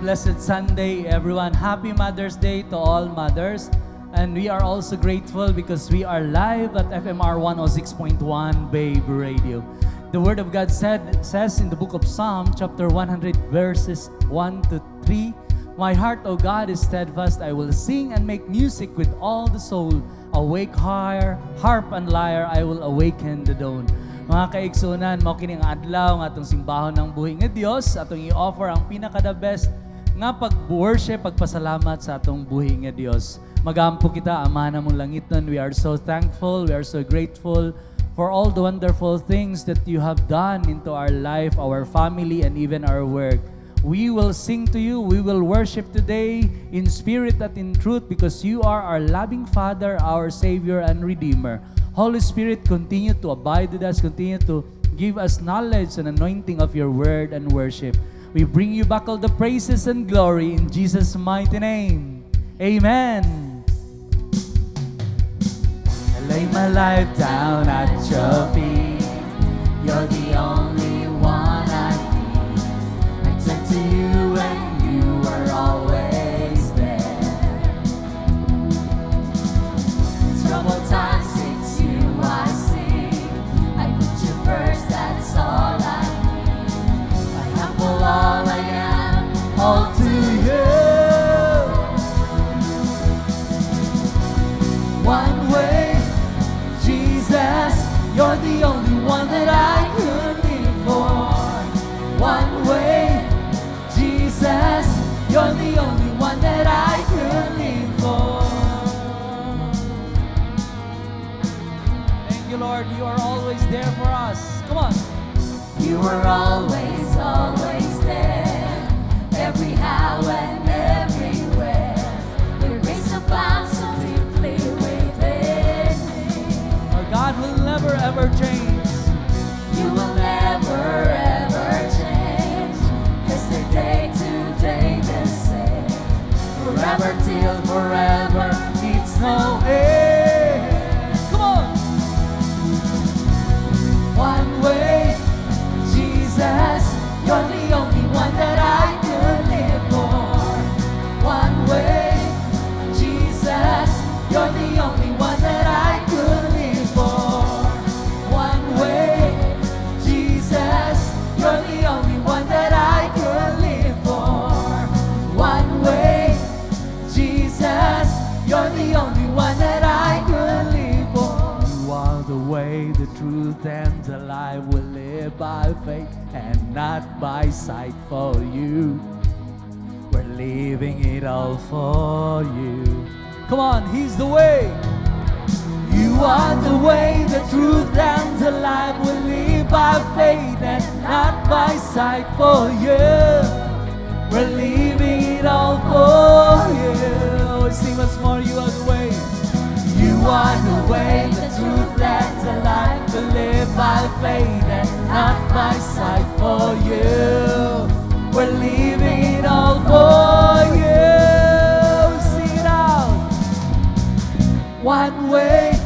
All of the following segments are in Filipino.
blessed Sunday, everyone. Happy Mother's Day to all mothers. And we are also grateful because we are live at FMR 106.1 Babe Radio. The Word of God says in the book of Psalm, chapter 100, verses 1 to 3, My heart, O God, is steadfast. I will sing and make music with all the soul. Awake harp and lyre, I will awaken the dawn. Mga kaigsunan, mo kining adlaw nga atong simbahon ng buhi nga Dios, atong i-offer ang pinaka-the best nga pag-worship, pagpasalamat sa atong buhi nga Dios. Magampo kita, Ama na mong langit nun. We are so thankful, we are so grateful for all the wonderful things that you have done into our life, our family, and even our work. We will sing to you, we will worship today in spirit and in truth because you are our loving Father, our Savior and Redeemer. Holy Spirit, continue to abide with us, continue to give us knowledge and anointing of your word and worship. We bring you back all the praises and glory in Jesus' mighty name. Amen. I lay my life down at your feet. You're the only one I need. I turn to you and you are always there. Troubled times, it's you I sing. I put you first, that's all I need. I humble all I am, all to you. One way, Jesus, you're the only one that I could live for. One way, Jesus, you're the only one that I could live for. Thank you, Lord. You are always there for us. Come on. You are always, always there. Every how and everywhere. Your grace abounds so deeply within me. Our God will never ever change. You will never ever change. Yesterday, today, the same. Forever till forever, it's no end. Come on. One way, Jesus, you're the only one that I could live for. One way, Jesus, you're the only one that I could live for. One way, Jesus, you're the only one that I could live for. One way, Jesus, you're the only one that I could live for. You are the way, the truth, and the life. We live by faith and not by sight for you. We're leaving it all for you. Come on, He's the way. You are the way, the truth, and the life. We live by faith and not by sight for you. We're leaving it all for you. Sing once more, you are the way. You are the way, the truth, and the life. We live by faith and not by sight for you. We're leaving it all for you. Sing it out. One way,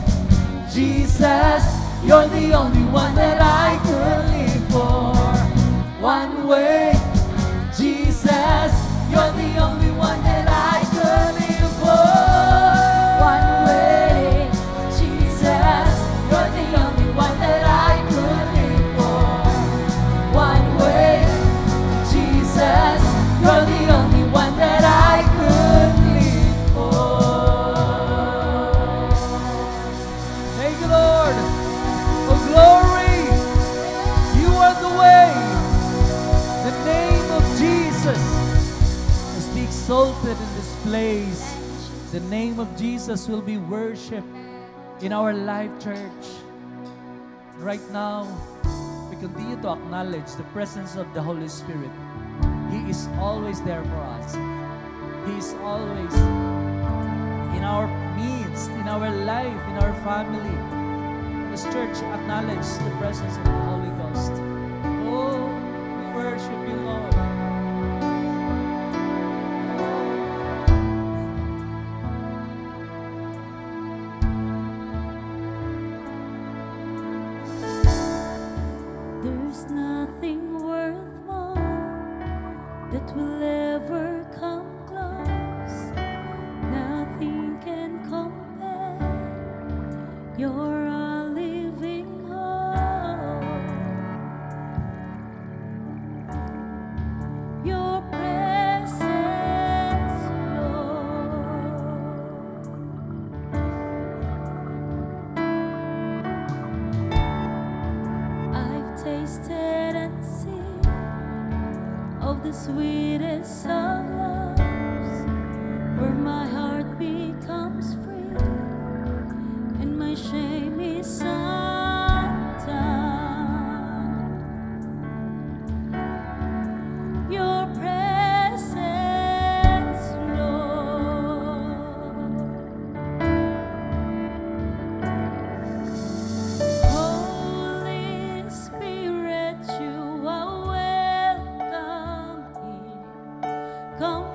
Jesus, you're the only one that I could live for. One way, Jesus, you're the only one that I could live for. One way, Jesus, you're the only one that I could live for. One way, Jesus, you're the only one that I could live for. Thank you, Lord. Oh, glory. You are the way. The name of Jesus must be exalted in this place. The name of Jesus will be worshipped in our life, church. Right now, we continue to acknowledge the presence of the Holy Spirit. He is always there for us. He is always in our midst, in our life, in our family. This church acknowledge the presence of the Holy Ghost. Oh, we worship you, Lord. There's nothing worth more that will ever You're a living hope. Your presence, Lord. I've tasted and seen of the sweetest of loves, where my heart becomes free and my shame is undone. Your presence, Lord. Holy Spirit, you are welcome here. Come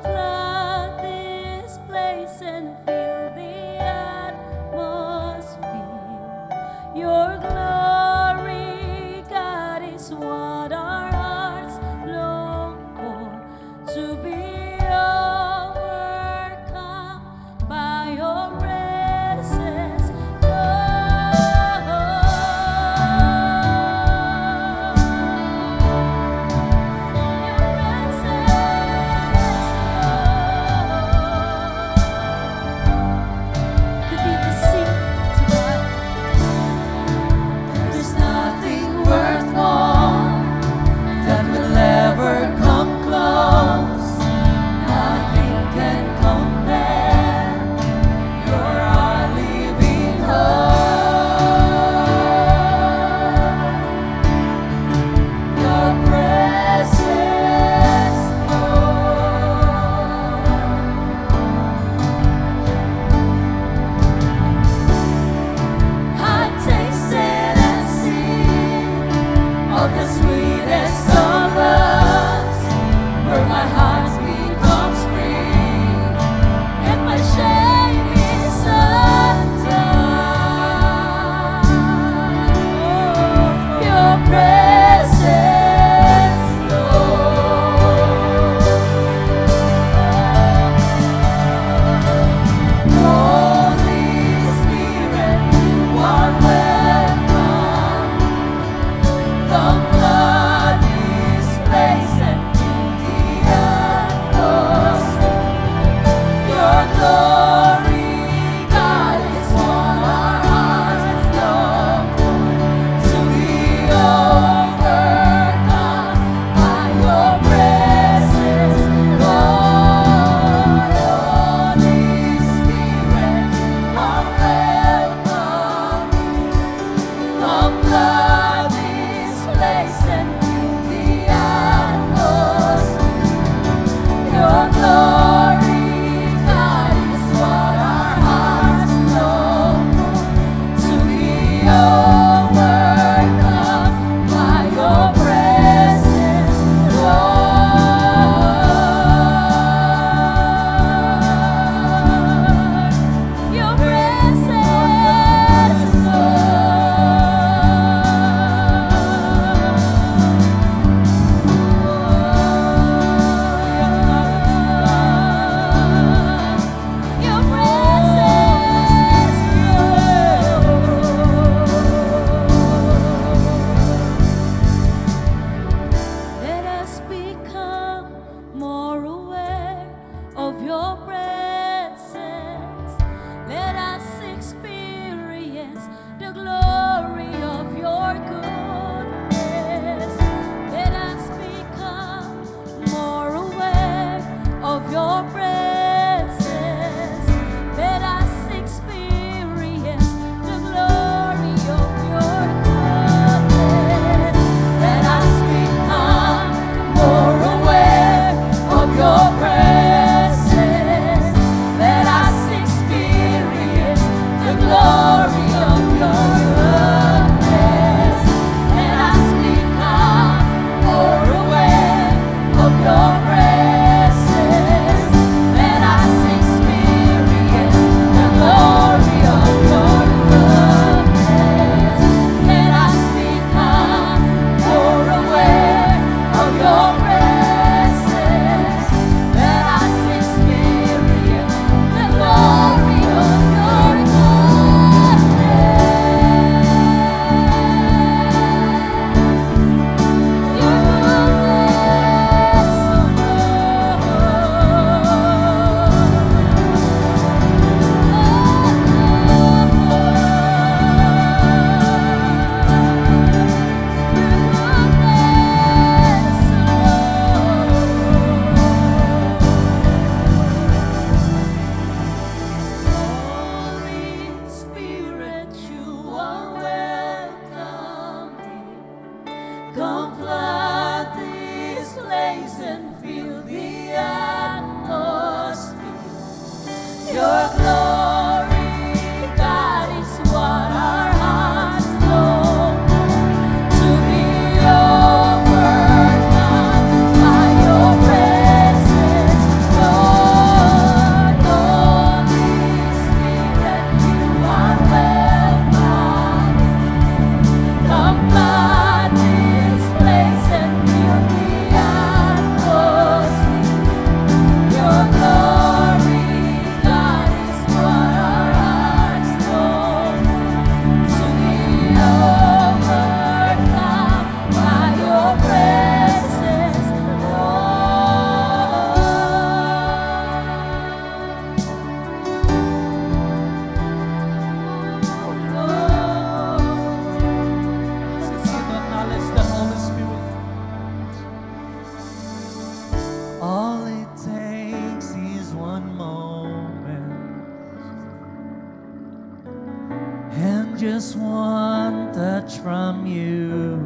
just one touch from you.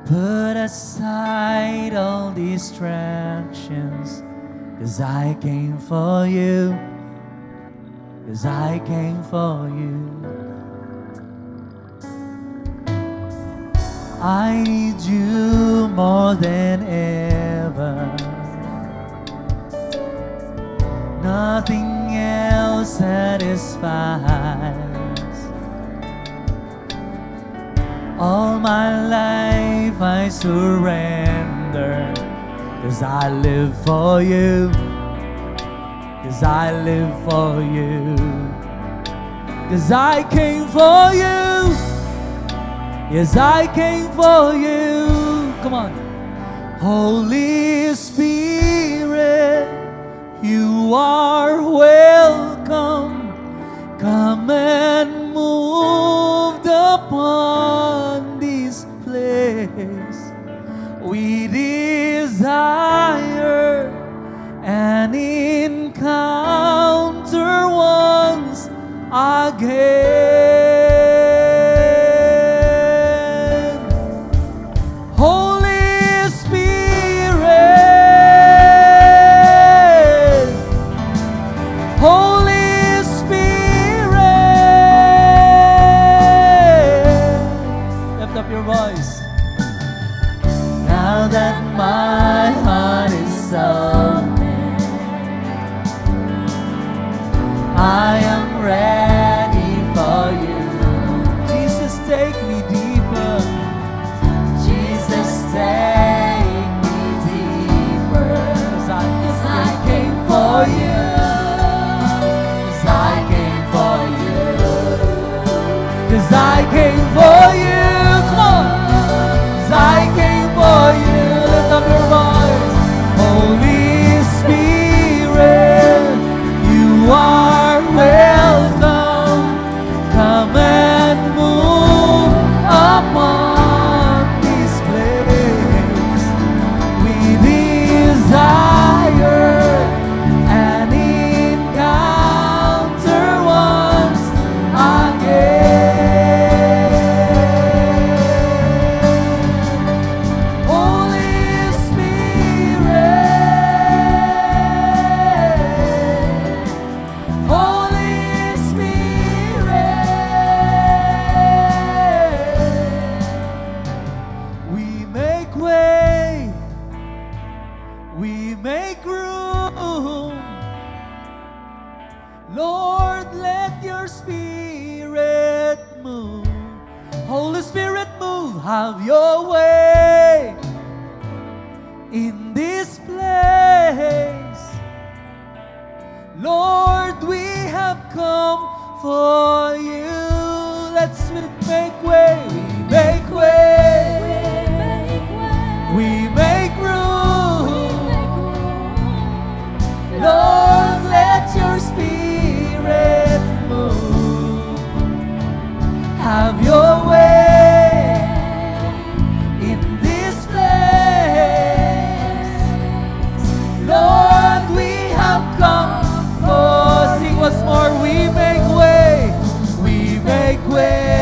Put aside all distractions, 'cause I came for you. 'Cause I came for you. I need you more than ever. Nothing else satisfies. All my life I surrender, 'cause I live for you. 'Cause I live for you. 'Cause I came for you. Yes, I came for you. Come on. Holy Spirit, you are welcome. Come and move upon this place. We desire an encounter once again. Holy Spirit, Holy Spirit, lift up your voice. Now that my heart is open, I am ready for you. Jesus, take me deeper. Jesus, take me deeper. 'Cause I came for you. 'Cause I came for you. 'Cause I came for you. Come on. 'Cause I came for you. Lift up your voice. Holy Spirit, you are welcome. Come and move upon this place. We desire an encounter once again. Holy Spirit, Holy Spirit, we make way, we make room. Lord, let your Spirit move. Holy Spirit, move, have your way in this place. Lord, we have come for you. Let's make way. We make way. We make room. Lord, let your Spirit move. Have your way in this place. Lord, we have come. Oh, sing once more. We make way. We make way.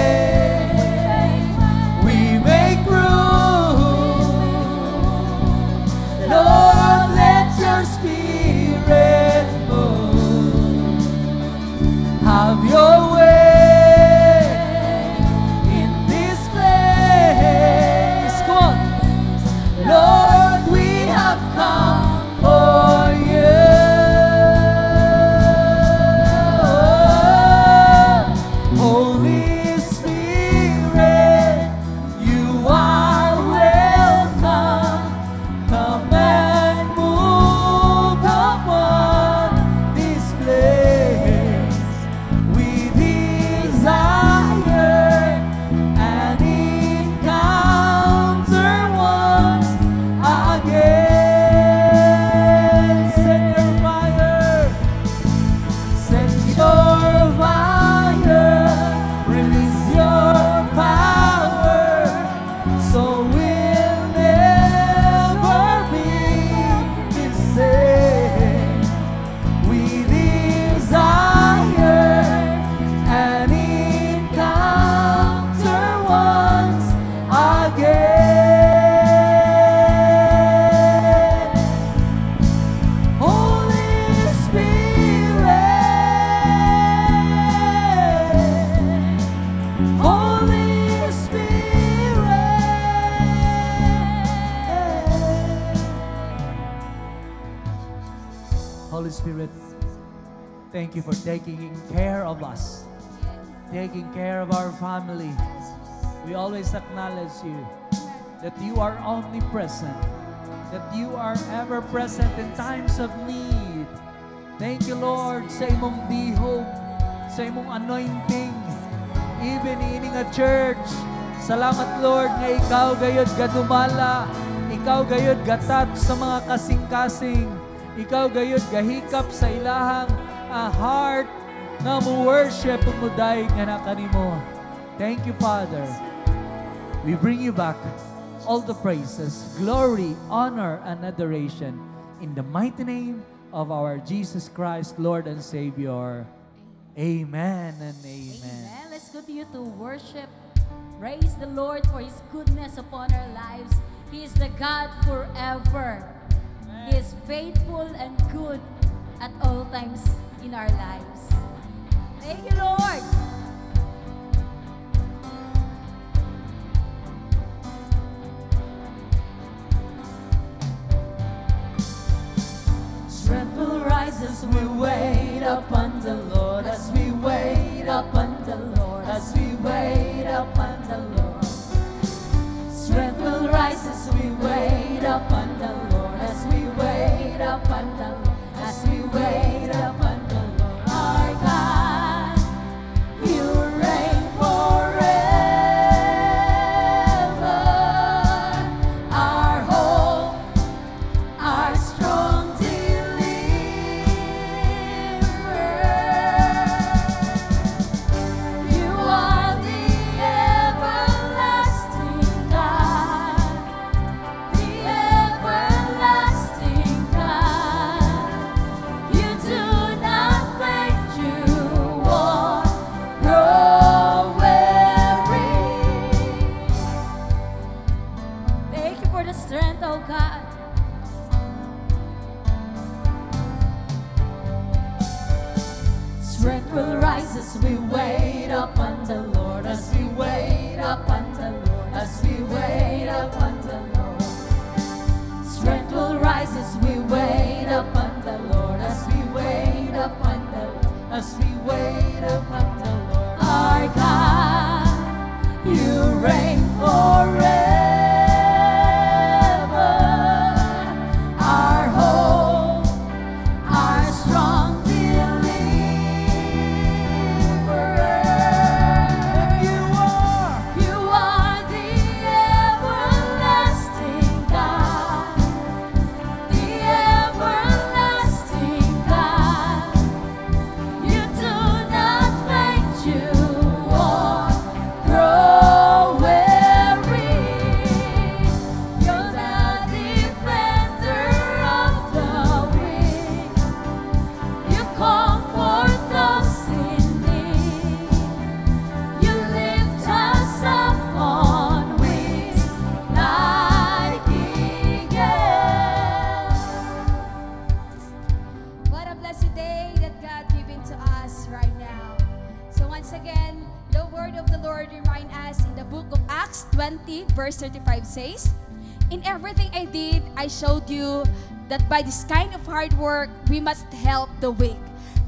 Holy Spirit. Thank you for taking care of us, taking care of our family. We always acknowledge you, that you are omnipresent, that you are ever present in times of need. Thank you, Lord, sa imong bihog, sa imong anointing, even in a church. Salamat, Lord, nga ikaw gayud gadumala, ikaw gayud gatat sa mga kasing-kasing, ikaw gayud gahikap sa ilahang heart na mo-worship ug muday nga na kanimo. Thank you, Father. We bring you back all the praises, glory, honor, and adoration in the mighty name of our Jesus Christ, Lord and Savior. Amen and amen. Amen. Let's continue to worship. Praise the Lord for His goodness upon our lives. He is the God forever. He is faithful and good at all times in our lives. Thank you, Lord. Strength will rise as we wait upon the Lord, as we wait upon the Lord, as we wait upon the Lord. Strength will rise as we wait upon the Lord, as we wait upon the Lord, as we wait upon the Lord. Our God, you reign forever. Our hope, our strong you are the everlasting God, the everlasting God. You do not faint, you won't grow weary. Thank you for the strength, oh God. Strength will rise as we wait upon the Lord, as we wait upon the Lord, as we wait upon the Lord. Strength will rise as we wait upon the Lord, as we wait upon the Lord, as we wait upon the Lord. Our God, you reign forever. Our hope, our strong you are the everlasting God, the everlasting God. You do not faint, you won't grow weary. You're the defender of the weak. You comfort us in need. You lift us up on wings like eagles. What a blessed day that God given to us right now. So once again, the word of the Lord remind us in the book of Acts 20 verse 35 says, "In everything I did, I showed you that by this kind of hard work, we must help the weak."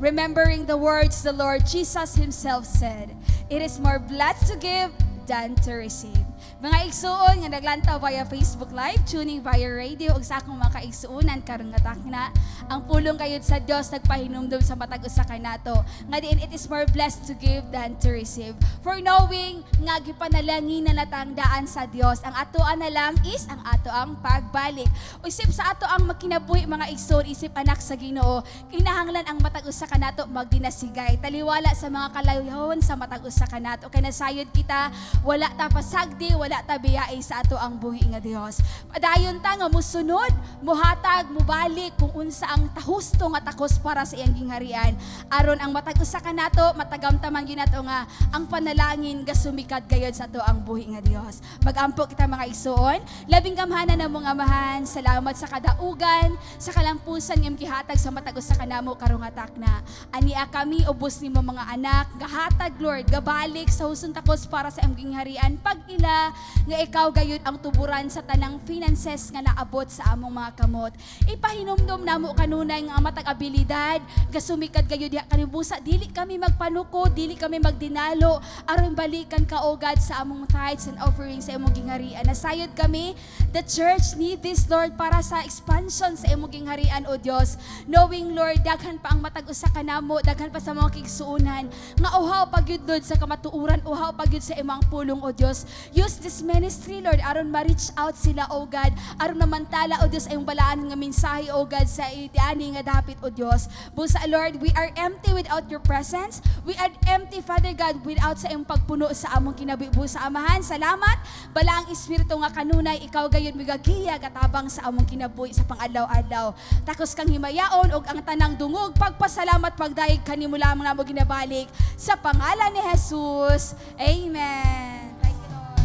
Remembering the words the Lord Jesus Himself said, "It is more blessed to give than to receive." Mga igsuon nga naglantaw via Facebook Live, tuning via radio, ug sa akong mga kaigsuonan karon nga takna, ang pulong kayod sa Dios nagpahinumdum sa matag usa kanato nga diin it is more blessed to give than to receive. For knowing nga gipanalangin na natang daan sa Dios, ang atoan na lang is ang ato ang pagbalik. Isip sa ato ang makinabuhi mga igsuon, isip anak sa Ginoo, kinahanglan ang matag usa kanato magdinasigay. Taliwala sa mga kalayuhon sa matag usa kanato kay nasayod kita, wala ta pasagdi, wala ta biyai sa ato ang buhi nga Dios. Padayon ta nga musunod, muhatag, mubalik kung unsa ang tahusto nga takos para sa iyang gingharian. Aron ang matag usa kanato, matagamtaman gyud nato nga ang panalangin nga sumikad gayud sa ato ang buhi nga Dios. Magampo kita mga igsuon, labing gamhanan na mga amahan. Salamat sa kadaugan, sa kalampusan nga gihatag sa matag usa kanamo karong nga takna. Ania kami ubos nimo mga anak, gahatag Lord, gabalik sa husong takos para sa iyang gingharian pag ila haleluya, nga ikaw gayud ang tuburan sa tanang finances nga naabot sa among mga kamot. Ipahinumdum namo kanunay nga matag abilidad, gasumikad gayud diha kanibusa, dili kami magpanuko, dili kami magdinalo, aron balikan ka o God sa among tithes and offerings sa imong gingharian. Nasayod kami, the church need this, Lord, para sa expansion sa imong gingharian, O Dios. Knowing, Lord, daghan pa ang matag usa kanamo, daghan pa sa mga kigsuunan, nga uhaw pagyud Lord sa kamatuuran, uhaw pagyud sa imong pulong, O Dios. Use this ministry, Lord, aron ma-reach out sila, O God, aron namantala, O Dios, ayong balaan nga mensahe, O God, sa itiani nga dapit, O Dios. Busa, Lord, we are empty without your presence. We are empty, Father God, without sa iyong pagpuno sa among kinabuhi. Busa, Amahan, salamat. Bala ang Espiritu nga kanunay, ikaw gayon migagiya katabang sa among kinabuhi sa pang-adlaw-adlaw. Takos kang himayaon og ang tanang dungog, pagpasalamat, pagdaig kanimo lamang namo ginabalik. Sa pangalan ni Jesus. Amen. Thank you, Lord.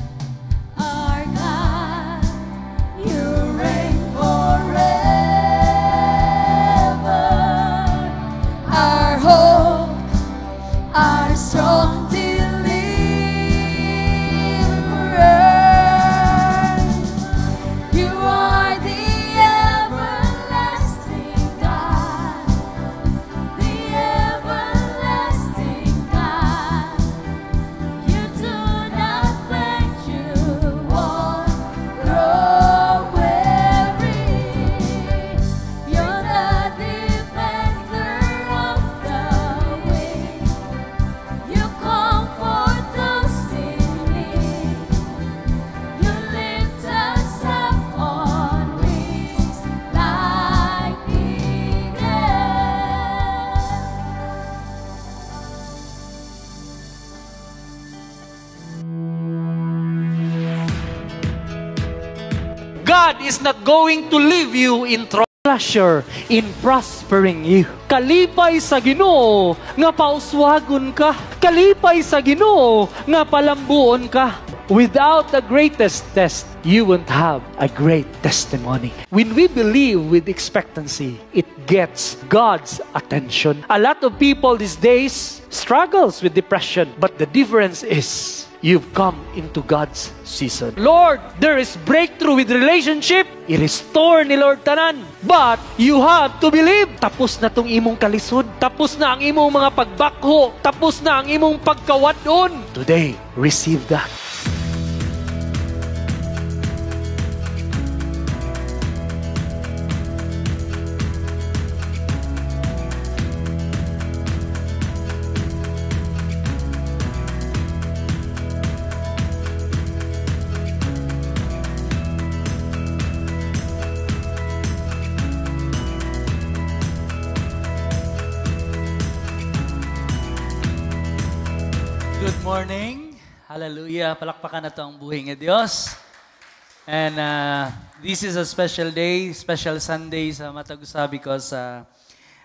Our God, you reign forever. Our hope, our strong deliverer. You are the everlasting God, the everlasting God. You do not faint, you won't grow weary. You're the defender of the weak. You comfort those in need. You lift us up on wings like eagles. God is not going to leave you in pleasure in prospering you. Kalipay sa Ginoo nga pauswagon ka. Kalipay sa Ginoo nga palambuon ka. Without the greatest test, you won't have a great testimony. When we believe with expectancy, it gets God's attention. A lot of people these days struggles with depression, but the difference is you've come into God's season. Lord, there is breakthrough with relationship. I-restore ni Lord tanan. But you have to believe. Tapos na tong imong kalisod. Tapos na ang imong mga pagbakho. Tapos na ang imong pagkawadon. Today, receive that. Good morning. Hallelujah. Palakpakan na ito ang buhay ng Diyos. And this is a special day, special Sunday sa Matagusa because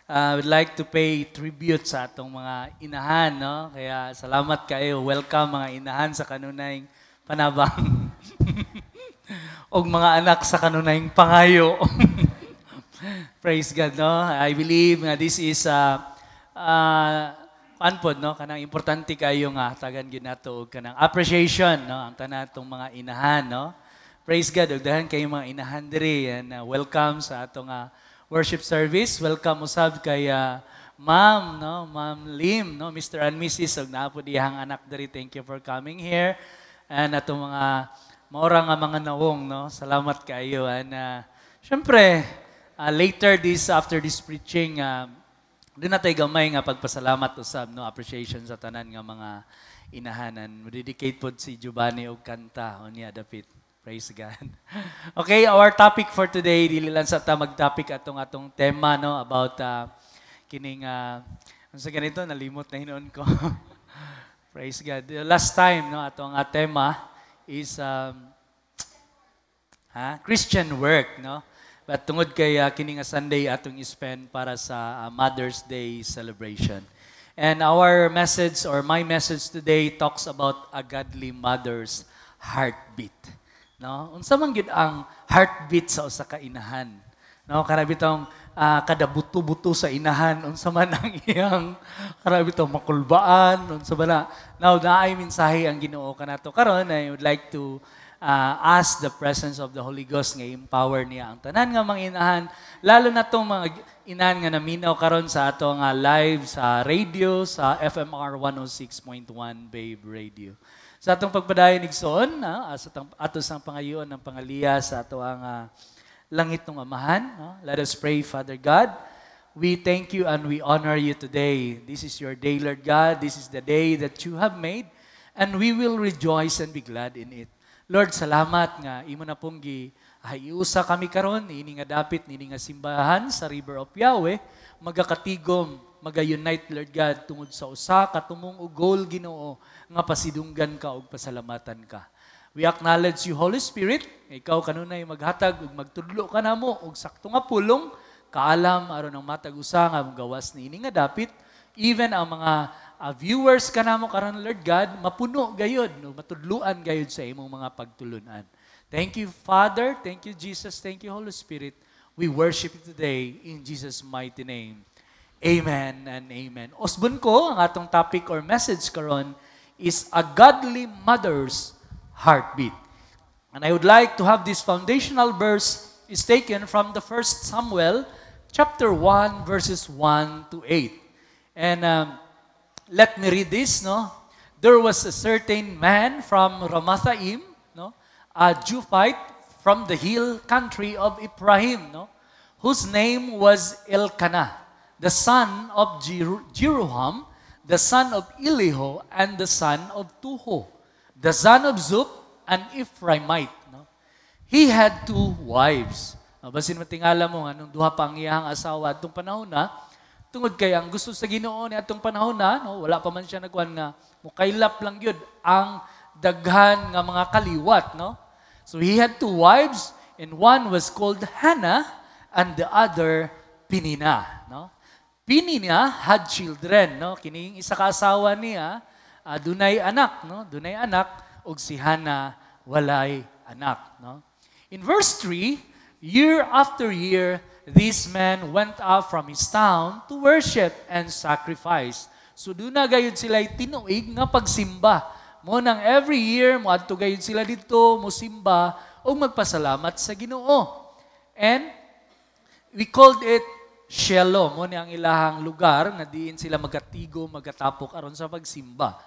I would like to pay tribute sa atong mga inahan. No? Kaya salamat kayo. Welcome mga inahan sa kanunayng panabang. O mga anak sa kanunayng pangayo. Praise God. No? I believe nga this is panpod, no? Kanang importante kayo nga tagan ginato og kanang appreciation, no? Ang tanatong mga inahan, no? Praise God, og dahan kayo mga inahan diri and welcome sa atong worship service. Welcome usab kay Ma'am, no? Ma'am Lim, no? Mr. and Mrs. og naa po dihang anak diri. Thank you for coming here. And atong mga maura nga mga nawong, no? Salamat kayo. And syempre, later after this preaching, doon na tayo gamay nga pagpasalamat usab, no? Appreciation sa tanan nga mga inahanan. Dedicate po si Giovanni og kanta o niya dapit. Praise God. Okay, our topic for today, dili lang sa ta mag-topic atong tema, no? About kining, ano sa ganito, nalimot na hinuon ko. Praise God. The last time, no? Atong tema is Christian work, no? But tungod kay kining Sunday atong spend para sa Mother's Day celebration. And our message or my message today talks about a godly mother's heartbeat. No? Unsa man gyud ang heartbeat sa usa ka inahan? No, kana bitong kada buto-buto sa inahan unsa man ang iyang karami to makulbaan unsa ba na. Now naay mensahe ang Ginoo kanato karon. I would like to ask the presence of the Holy Ghost nga empower niya ang tanan nga mga inahan, lalo na tong mga inahan nga naminaw karon sa ato nga live sa radio sa FMR 106.1 Babe Radio. Sa atong pagpadayon igsoon, ato sang pangayoon ng pangaliya sa ato ang langit ng Amahan. Let us pray. Father God, we thank you and we honor you today. This is your day, Lord God. This is the day that you have made and we will rejoice and be glad in it. Lord, salamat nga imo na pong iusa kami karon ini nga dapit nini nga simbahan sa River of Yahweh magakatigom maga-unite, Lord God, tungod sa usa ka tumong ugol, Ginoo, nga pasidunggan ka ug pasalamatan ka. We acknowledge you, Holy Spirit. Ikaw kanunay maghatag ug magtudlo ka namo og sakto nga pulong, kaalam aron ang matag usa nga gawas niini nga dapit. Even ang mga viewers kanamo karon, Lord God, mapuno gayud, no, matudluan gayud sa imong mga pagtulunan. Thank you, Father. Thank you, Jesus. Thank you, Holy Spirit. We worship you today in Jesus' mighty name. Amen and amen. Osbon ko, ang atong topic or message karon is a godly mother's heartbeat. And I would like to have this foundational verse is taken from the 1 Samuel chapter 1 verses 1 to 8. And let me read this, no? There was a certain man from Ramathaim, no? A Jewite from the hill country of Ephraim, no? Whose name was Elkanah, the son of Jeroham, the son of Elihu, and the son of Tuho, the son of Zuph, an Ephraimite. No? He had 2 wives. Basin matingala mo, anong duha pa ang iyang asawa atong panahon na, tungod kay ang gusto sa Ginoo ni atong panahon na, no, wala pa man siya nagkuhan nga, mukaylap lang yun ang daghan nga mga kaliwat. No? So he had 2 wives, and one was called Hannah, and the other Penina. No? Penina had children, no? Kining isa ka asawa niya, dunay anak, no? Dunay anak, ug si Hannah walay anak, no? In verse 3, year after year, this man went up from his town to worship and sacrifice. So doon na gayud sila tinuig nga pagsimba. Mo nang every year, moadto gayud sila dito, mosimba, o magpasalamat sa Ginoo. And we called it Shiloh, mo ni ang ilahang lugar nga diin sila magatigo, magatapok aron sa pagsimba.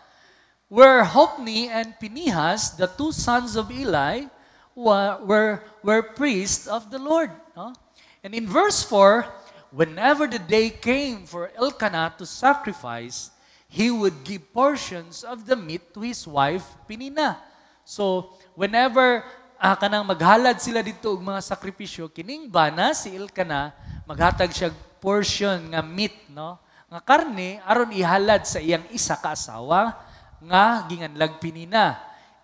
Where Hophni and Phinehas, the 2 sons of Eli, were priests of the Lord. No? And in verse 4, whenever the day came for Elkanah to sacrifice, he would give portions of the meat to his wife Penina. So, whenever kanang maghalad sila dito og mga sakripisyo, kining bana si Elkanah maghatag siya portion nga meat, no? Nga karne aron ihalad sa iyang isa ka asawa nga ginganlag Penina,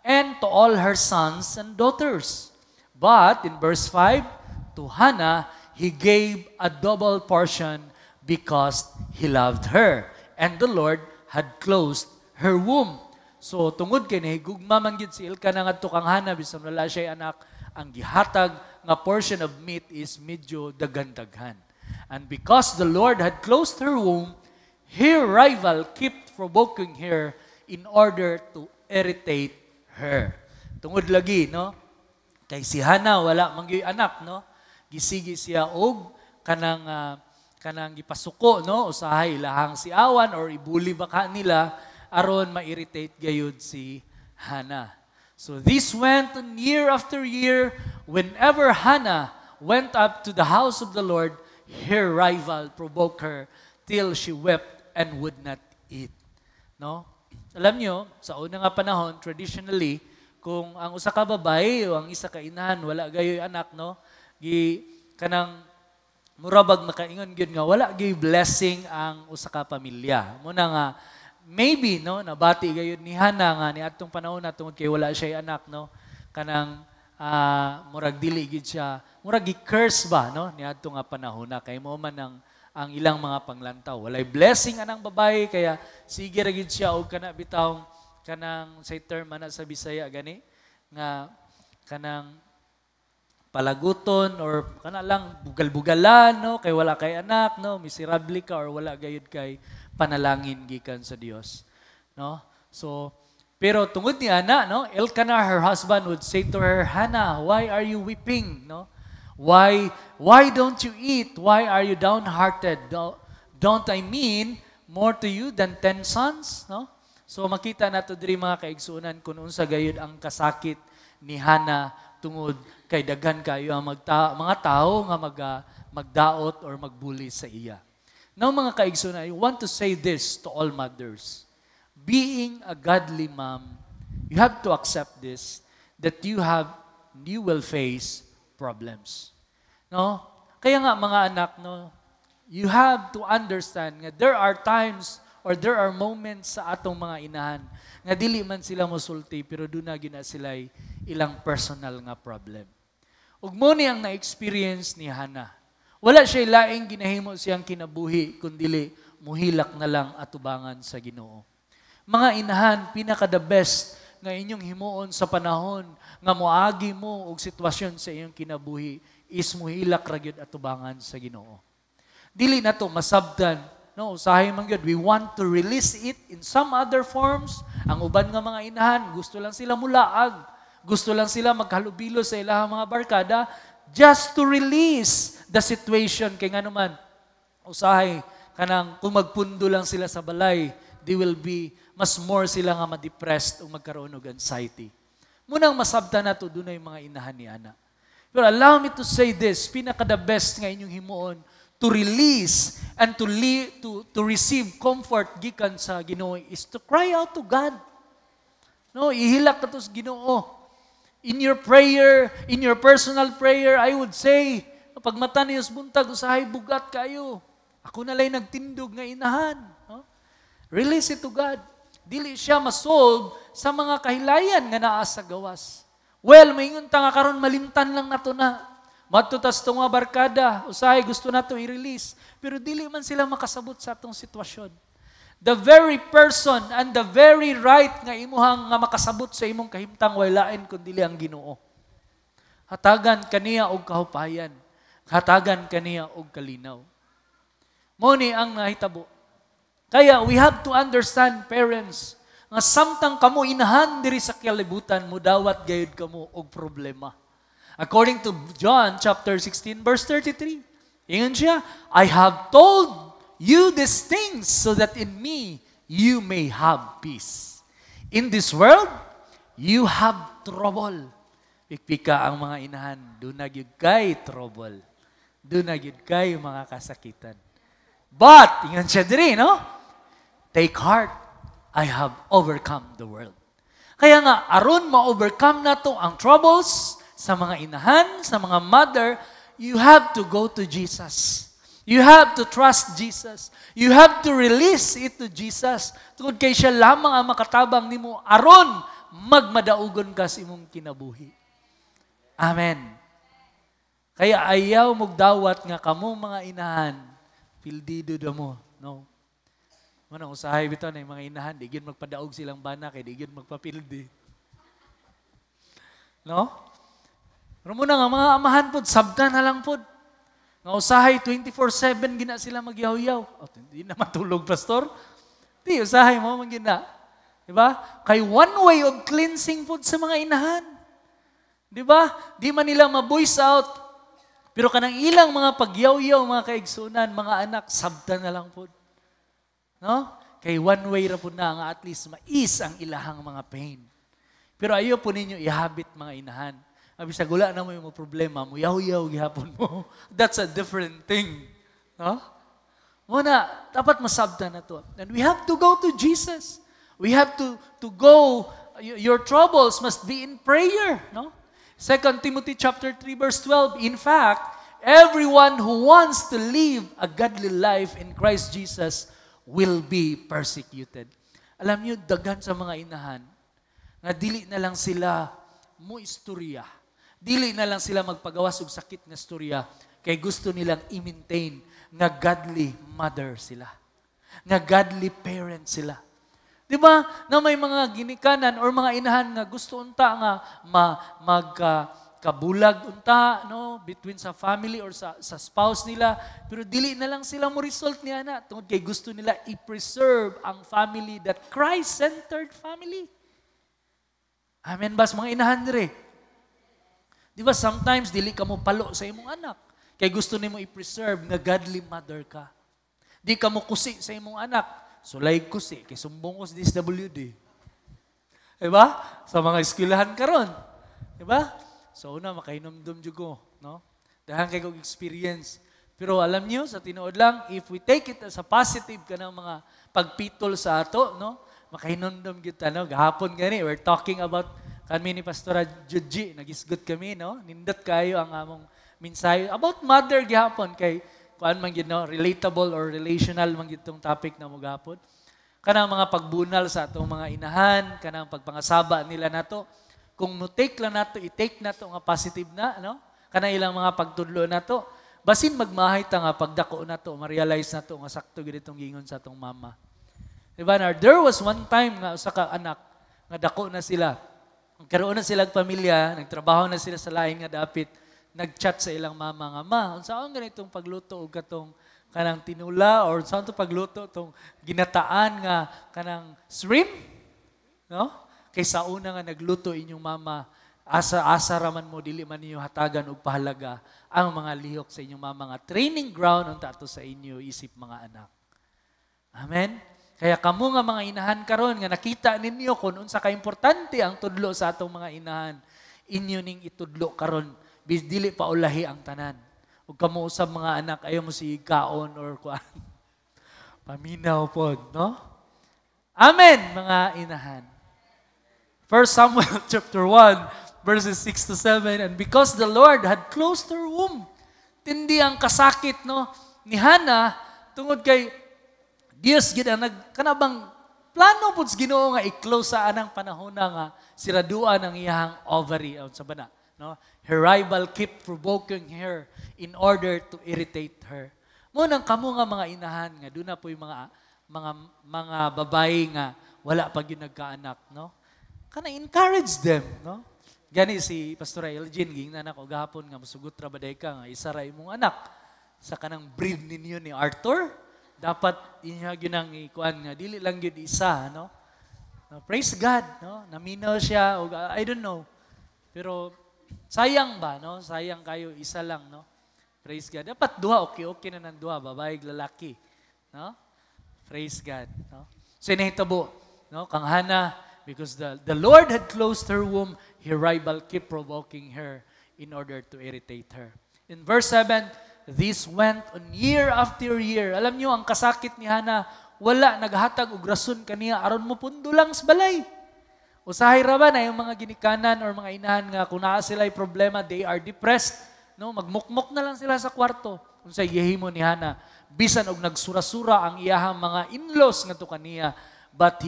and to all her sons and daughters. But in verse 5, to Hannah he gave a double portion because he loved her, and the Lord had closed her womb. So tungod kay nahigugma man gid si Elkanah ngadto kang Hannah bisan wala siya anak, ang gihatag nga portion of meat is medyo daghan-daghan. And because the Lord had closed her womb, her rival kept provoking her in order to irritate her. Tungod lagi, no? Kay si Hannah wala man gyud anak, no? Gisigi siya og kanang gipasuko, no? Usahay ilahang si awan or ibuli baka nila aron ma-irritate gayud si Hannah. So this went on year after year. Whenever Hannah went up to the house of the Lord, her rival provoked her till she wept and would not eat. No? Alam nyo, sa unang nga panahon, traditionally, kung ang usa ka babae o ang isa ka inahan, wala gayoy anak, no? Kanang murabag makaingon gyud nga wala gyud blessing ang usa ka pamilya. Muna nga maybe no nabati gayud ni Hannah nga ni atong panahon na tungod kay wala siya anak, no? Kanang murag dili gid siya, murag gi-curse ba, no? Ni atong nga panahon na kay mo man ang ilang mga panglantaw. Walay blessing anang babae kaya sige ra gid siya og kana bitaw kanang say term ana sa Bisaya gani nga kanang palaguton or kana lang bugal-bugalan no kay wala kay anak no miserable ka or wala gayud kay panalangin gikan sa Dios no so pero tungod ni Hannah no Elkanah her husband would say to her, Hannah, why are you weeping no why don't you eat, why are you downhearted, don't I mean more to you than 10 sons no so makita nato diri mga kaigsuonan kung unsa gayud ang kasakit ni Hannah tungod kay daghan kayo ang mga tao nga magdaot or magbuli sa iya. Now mga kaigsuonan, I want to say this to all mothers. Being a godly mom, you have to accept this, that you will face problems. No? Kaya nga mga anak, no, you have to understand nga there are times or there are moments sa atong mga inahan nga dili man sila mosulti pero doon na gina sila ilang personal nga problem. Ug mo ni ang na-experience ni Hannah. Wala siya laing ginahimo siyang kinabuhi kundi muhilak na lang atubangan sa Ginoo. Mga inahan, pinaka the best nga inyong himuon sa panahon nga moagi mo og sitwasyon sa inyong kinabuhi is muhilak ra gyud atubangan sa Ginoo. Dili na to masabtan. No, usahay man gyud, we want to release it in some other forms. Ang uban nga mga inahan, gusto lang sila mulaag. Gusto lang sila maghalubilo sa ilahang mga barkada just to release the situation. Kaya nga naman, usahay, kanang kung magpundo lang sila sa balay, they will be, mas more sila nga ma-depressed o magkaroon ng anxiety. Munang masabtan na to, doon na yung mga inahan ni Ana. Pero allow me to say this, pinaka the best nga inyong himuon, to release and to receive comfort gikan sa Ginoo is to cry out to God. No, ihilak ka to sa Ginoo. In your prayer, in your personal prayer, I would say, pag mata niyos buntag, usahay bugat kayo. Ako na lang nagtindog nga inahan. No? Release it to God. Dili siya masolve sa mga kahilayan nga naa sa gawas. Well, maingon ta nga karon malimtan lang nato na. Matutas to nga barkada, usahay gusto nato i-release, pero dili man sila makasabot sa atong sitwasyon. The very person and the very right nga imuhang nga makasabot sa imong kahimtang walain kun dili ang Ginoo. Hatagan kaniya og kahupayan, hatagan kaniya og kalinaw. Mo ni ang nahitabo. Kaya we have to understand, parents, nga samtang kamo inahan diri sa kalibutan mo dawat gayud kamo og problema. According to John chapter 16 verse 33, ingon siya, I have told you these things so that in me you may have peace. In this world, you have trouble. Pikpika ang mga inahan, doon na gyud kay trouble. Doon na gyud kay mga kasakitan. But, ingon siya diri, no? Take heart, I have overcome the world. Kaya nga, aron ma-overcome na to ang troubles sa mga inahan, sa mga mother, you have to go to Jesus. You have to trust Jesus. You have to release it to Jesus. Tungod kay siya lamang ang makatabang nimo aron magmadaugon ka sa imong kinabuhi. Amen. Kaya ayaw mugdawat nga kamo mga inahan, pildido da mo, no? Manang usahay bitaw na yung mga inahan, di gyud magpadaog silang bana kay di gyud magpapildi. No? Pero muna nga mga amahan pod, sabta na lang pod. Nga usahay, 24/7 gina sila magyaw-yaw. Oh, hindi na matulog, pastor. Di, usahay mo, magina. Diba? Kay one way of cleansing pod sa mga inahan. Diba? Di man nila ma-voice out. Pero kanang ilang mga pagyaw-yaw, mga kaigsunan, mga anak, sabta na lang pod. No? Kay one way ra po na nga at least mais ang ilahang mga pain. Pero ayaw po ninyo ihabit mga inahan. Abisag wala na mo yung problema, mo yaw-yaw gihapon mo. That's a different thing. No? Muna, dapat masabta na to. And we have to go to Jesus. We have to go, your troubles must be in prayer. No? 2 Timothy chapter 3 verse 12, in fact, everyone who wants to live a godly life in Christ Jesus will be persecuted. Alam niyo, daghan sa mga inahan, nga dili na lang sila mo istorya. Dili na lang sila magpagawas og sakit nga istorya kay gusto nilang i-maintain nga godly mother sila. Nga godly parent sila. Di ba? Na may mga ginikanan or mga inahan nga gusto unta nga kabulag unta, no, between sa family or sa spouse nila, pero dili na lang sila mo result niya na tungod kay gusto nila i-preserve ang family, that Christ-centered family. Amen ba sa mga inahan dire? Di ba sometimes dili ka mo palo sa imong anak kay gusto nimo i-preserve nga godly mother ka. Di ka mo kusi sa imong anak, sulay kusi kay sumbong ko sa DSWD. Di ba? Sa mga eskwelahan karon. Di ba? So una, makainomdom dyan ko. No? Dahan kayo kong experience. Pero alam niyo, sa tinuod lang, if we take it as a positive ka ng mga pagpitol sa ato, no? Makainomdom kita, no? Gahapon gani, we're talking about kami ni Pastora Juji, nagisgot kami, no? Nindot kayo ang among mensahe about mother gihapon kay kuan man gid, no? Relatable or relational man gid tong topic na mo gahapon. Kanang mga pagbunal sa atong mga inahan, kanang pagpangasaba nila nato. Kung mo-take lang nato, i-take nato nga positive na, no? Kana ilang mga pagtudlo nato, basin magmahay ta nga pagdako nato, ma-realize nato nga sakto gid itong gingon sa atong mama. Diba na? There was one time nga usa ka anak nga dako na sila. Nagkaroon na sila pamilya, nagtrabaho na sila sa lain nga dapit, nag-chat sa ilang mama nga, ma, unsaon ganitong pagluto og katong kanang tinula or unsaon to pagluto tong ginataan nga kanang shrimp? No? Kaysa una nga nagluto inyong mama, asa raman mo, dili man ninyo hatagan og pahalaga ang mga lihok sa inyong mama nga training ground unta ato sa inyo isip mga anak. Amen? Kaya kamo nga mga inahan karon nga nakita ninyo kung unsa ka importante ang tudlo sa atong mga inahan, inyo ning itudlo karon, dili pa ulahi ang tanan. Ug kamo usab mga anak, ayo mo si kaon or kuan. Paminaw pod, no? Amen, mga inahan. 1 Samuel chapter 1, verses 6 to 7, and because the Lord had closed her womb, tindi ang kasakit, no, ni Hannah, tungod kay Dios gid ang kanabang plano pud Ginoo nga i-close sa anang panahon nga siraduan ang iyang ovary sa bana, no? Her rival kept provoking her in order to irritate her. Mo nang kamo nga mga inahan nga duna po'y mga babae nga wala pa gyud nagkaanak, no? Kana encourage them, no? Gani si Pastor Elgin gingnan ako gahapon nga musugot ra baday ka nga isa ra imong anak sa kanang breed ninyo ni Arthur. Dapat inya ginang ikuan nga dili lang gyud isa, no? Praise God, no? Naminaw siya o I don't know. Pero sayang ba, no? Sayang kayo isa lang, no? Praise God. Dapat duha, okay na ng duha, babae lalaki, no? Praise God, no? So inahitabo, no? Kang Hannah, because the Lord had closed her womb, her rival kept provoking her in order to irritate her. In verse 7, this went on year after year. Alam niyo, ang kasakit ni Hannah, wala naghatag og rason kaniya aron mo pundo lang sa balay. Usahay ra ba na yung mga ginikanan or mga inahan nga kung naa sila yung problema, they are depressed, no? Magmukmok na lang sila sa kwarto. Unsay gihimo ni Hannah, bisan og nagsura-sura ang iyahang mga in-laws ngadto kaniya, but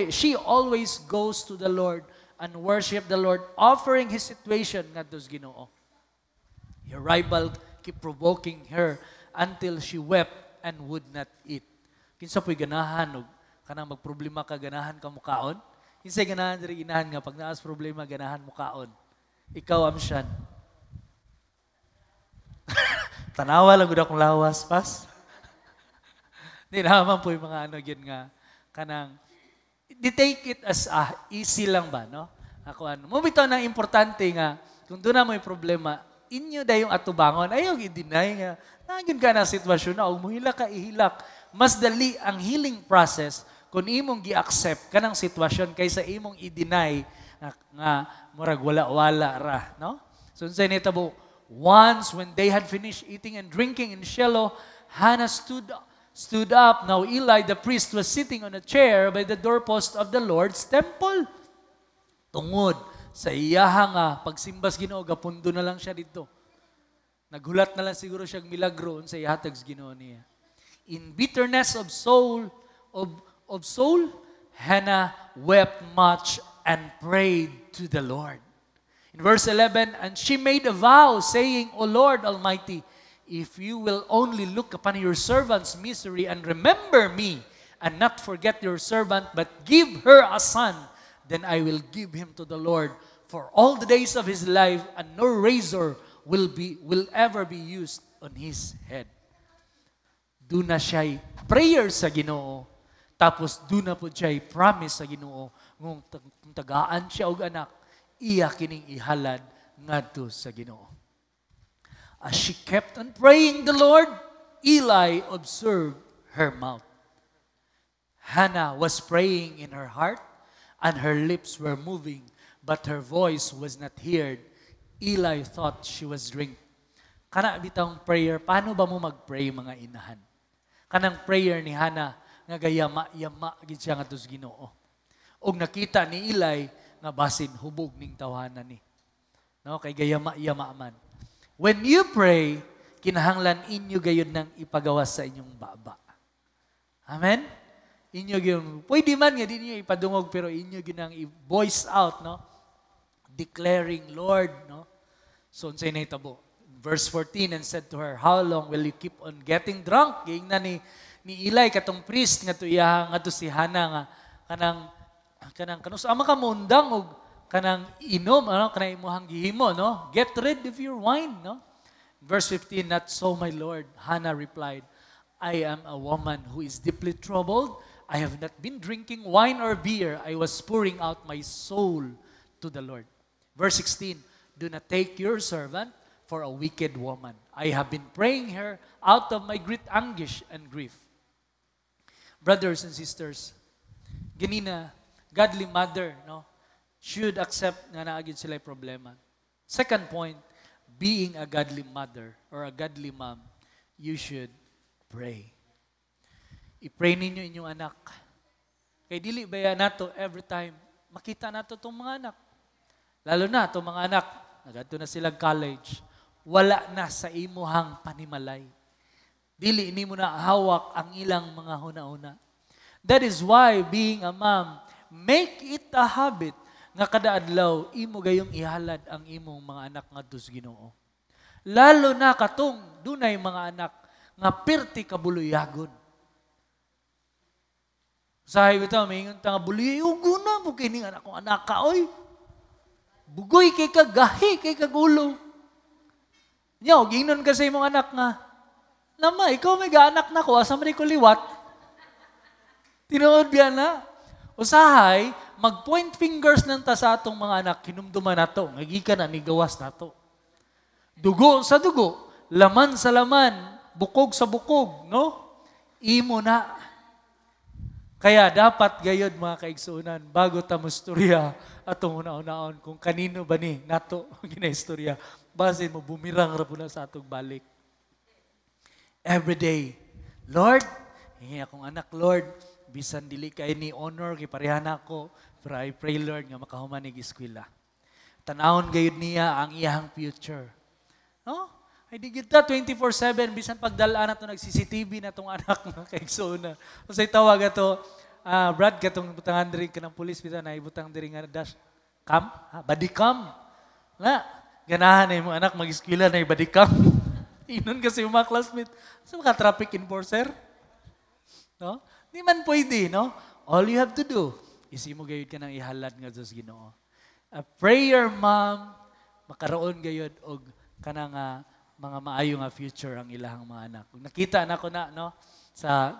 she always goes to the Lord and worship the Lord, offering his situation ngadto sa Ginoo. Her rival keep provoking her until she wept and would not eat. Kinsa po'y ganahan og kanang magproblema ka ganahan ka mukaon? Kinsay ganahan diri inahan nga pag naas problema ganahan mukaon? Ikaw amsyan. Tanawa lang gud akong lawas pas. Di naman po'y mga ano gyud nga kanang take it as easy lang ba, no? Ako ano, mo bitaw nang importante nga kung doon na mo yung problema, inyo dayong atubangon, ayaw i-deny nga, nagin ka na sitwasyon na, o muhilak ka, ihilak. Mas dali ang healing process kung imong gi-accept ka ng sitwasyon kaysa imong i-deny nga murag wala-wala ra. No? So, sa nitabo, once when they had finished eating and drinking in Shiloh, Hannah stood up. Now Eli the priest was sitting on a chair by the doorpost of the Lord's temple. Tungod sa iyahang pagsimbas Ginoo, gapundo na lang siya dito. Naghulat na lang siguro siyang milagro sa ihatag sa Ginoo niya. In bitterness of soul, Hannah wept much and prayed to the Lord. In verse 11, and she made a vow, saying, O Lord Almighty, if you will only look upon your servant's misery and remember me, and not forget your servant, but give her a son, then I will give him to the Lord for all the days of his life, and no razor will ever be used on his head. Doon na siya'y prayer sa Ginoo, tapos doon na po siya'y promise sa Ginoo, kung tagaan siya og anak, iya kining ihalad ngadto sa Ginoo. As she kept on praying the Lord, Eli observed her mouth. Hannah was praying in her heart, and her lips were moving, but her voice was not heard. Eli thought she was drink. Kana bitang prayer, paano ba mo mag-pray mga inahan? Kanang prayer ni Hannah, nga gayama-yama gid siya ngadto sa Ginoo. Og nakita ni Eli nga basin hubog ning tawhanan ni. No, kay gayama-yama man. When you pray, kinahanglan inyo gayud nang ipagawas sa inyong baba. Amen? Inyo gyud pwede man nga di niyo ipadungog pero inyo gyud nang i-voice out, no? Declaring, Lord, no? So unsay nahitabo? Verse 14, and said to her, how long will you keep on getting drunk? Giing na ni Eli katong priest nga tuya nga to si Hannah nga kanang ama ka mundang og kanang inom, ano, kanang imuhang gihimo, no? Get rid of your wine, no? Verse 15, not so, my Lord. Hannah replied, I am a woman who is deeply troubled. I have not been drinking wine or beer. I was pouring out my soul to the Lord. Verse 16, do not take your servant for a wicked woman. I have been praying her out of my great anguish and grief. Brothers and sisters, ganina, godly mother, no, should accept nga naagid sila yung problema. Second point, being a godly mother or a godly mom, you should pray. I-pray ninyo inyong anak. Kay dili baya nato every time makita nato tong mga anak. Lalo na tong mga anak, nagadto na sila college, wala na sa imuhang panimalay. Dili nimo na hawak ang ilang mga huna-huna. That is why being a mom, make it a habit nga kada adlaw imo gayong ihalad ang imong mga anak ngadto sa Ginoo. Lalo na katong dunay mga anak nga perti kabuluyagon. Sahay bitaw maingon ta nga buloy ugo na mo kining anak kong anak ka oy. Bugoy kay kagahi kay kagulo. Nyaw gingnon ka sa imong anak nga, nama, ikaw may gaanak na ko, asa man ko liwat. Tinuod biya na. Usahay, mag-point fingers ng ta sa atong mga anak, kinumduman na to, ngagikan na, nigawas na to. Dugo sa dugo, laman sa laman, bukog sa bukog, no? Imo na. Kaya dapat gayod mga kaigsuunan, bago ta musturya atong una-unaon, kung kanino ba ni, nato, ginaistorya, basin mo, bumirang ra po na sa atong balik. Every day, Lord, hingi akong anak, Lord, bisan dili kay ni honor, kay parehan ako, pero I pray, Lord, nga makahumanig eskwela. Tanawon gayud niya ang iyang future. No? Ay di kita 24/7, bisan pagdalaan na ito, nag-CCTV na itong anak mga kaigsoon na. Kasi tawag ito, Brad, katong butangan diri ka ng pulis, bisan na ibutang diri nga dash cam, body cam. Na, ganahan na yung anak mag-eskwela na yung body cam. Inon kasi yung mga classmate. So, traffic enforcer. No? Di man pwede, no? All you have to do is imo gayud ka nang ihalad nga sa Ginoo. A prayer mom, makaroon gayud og kanang mga maayo nga future ang ilahang mga anak. Kung nakita na ko na, no? Sa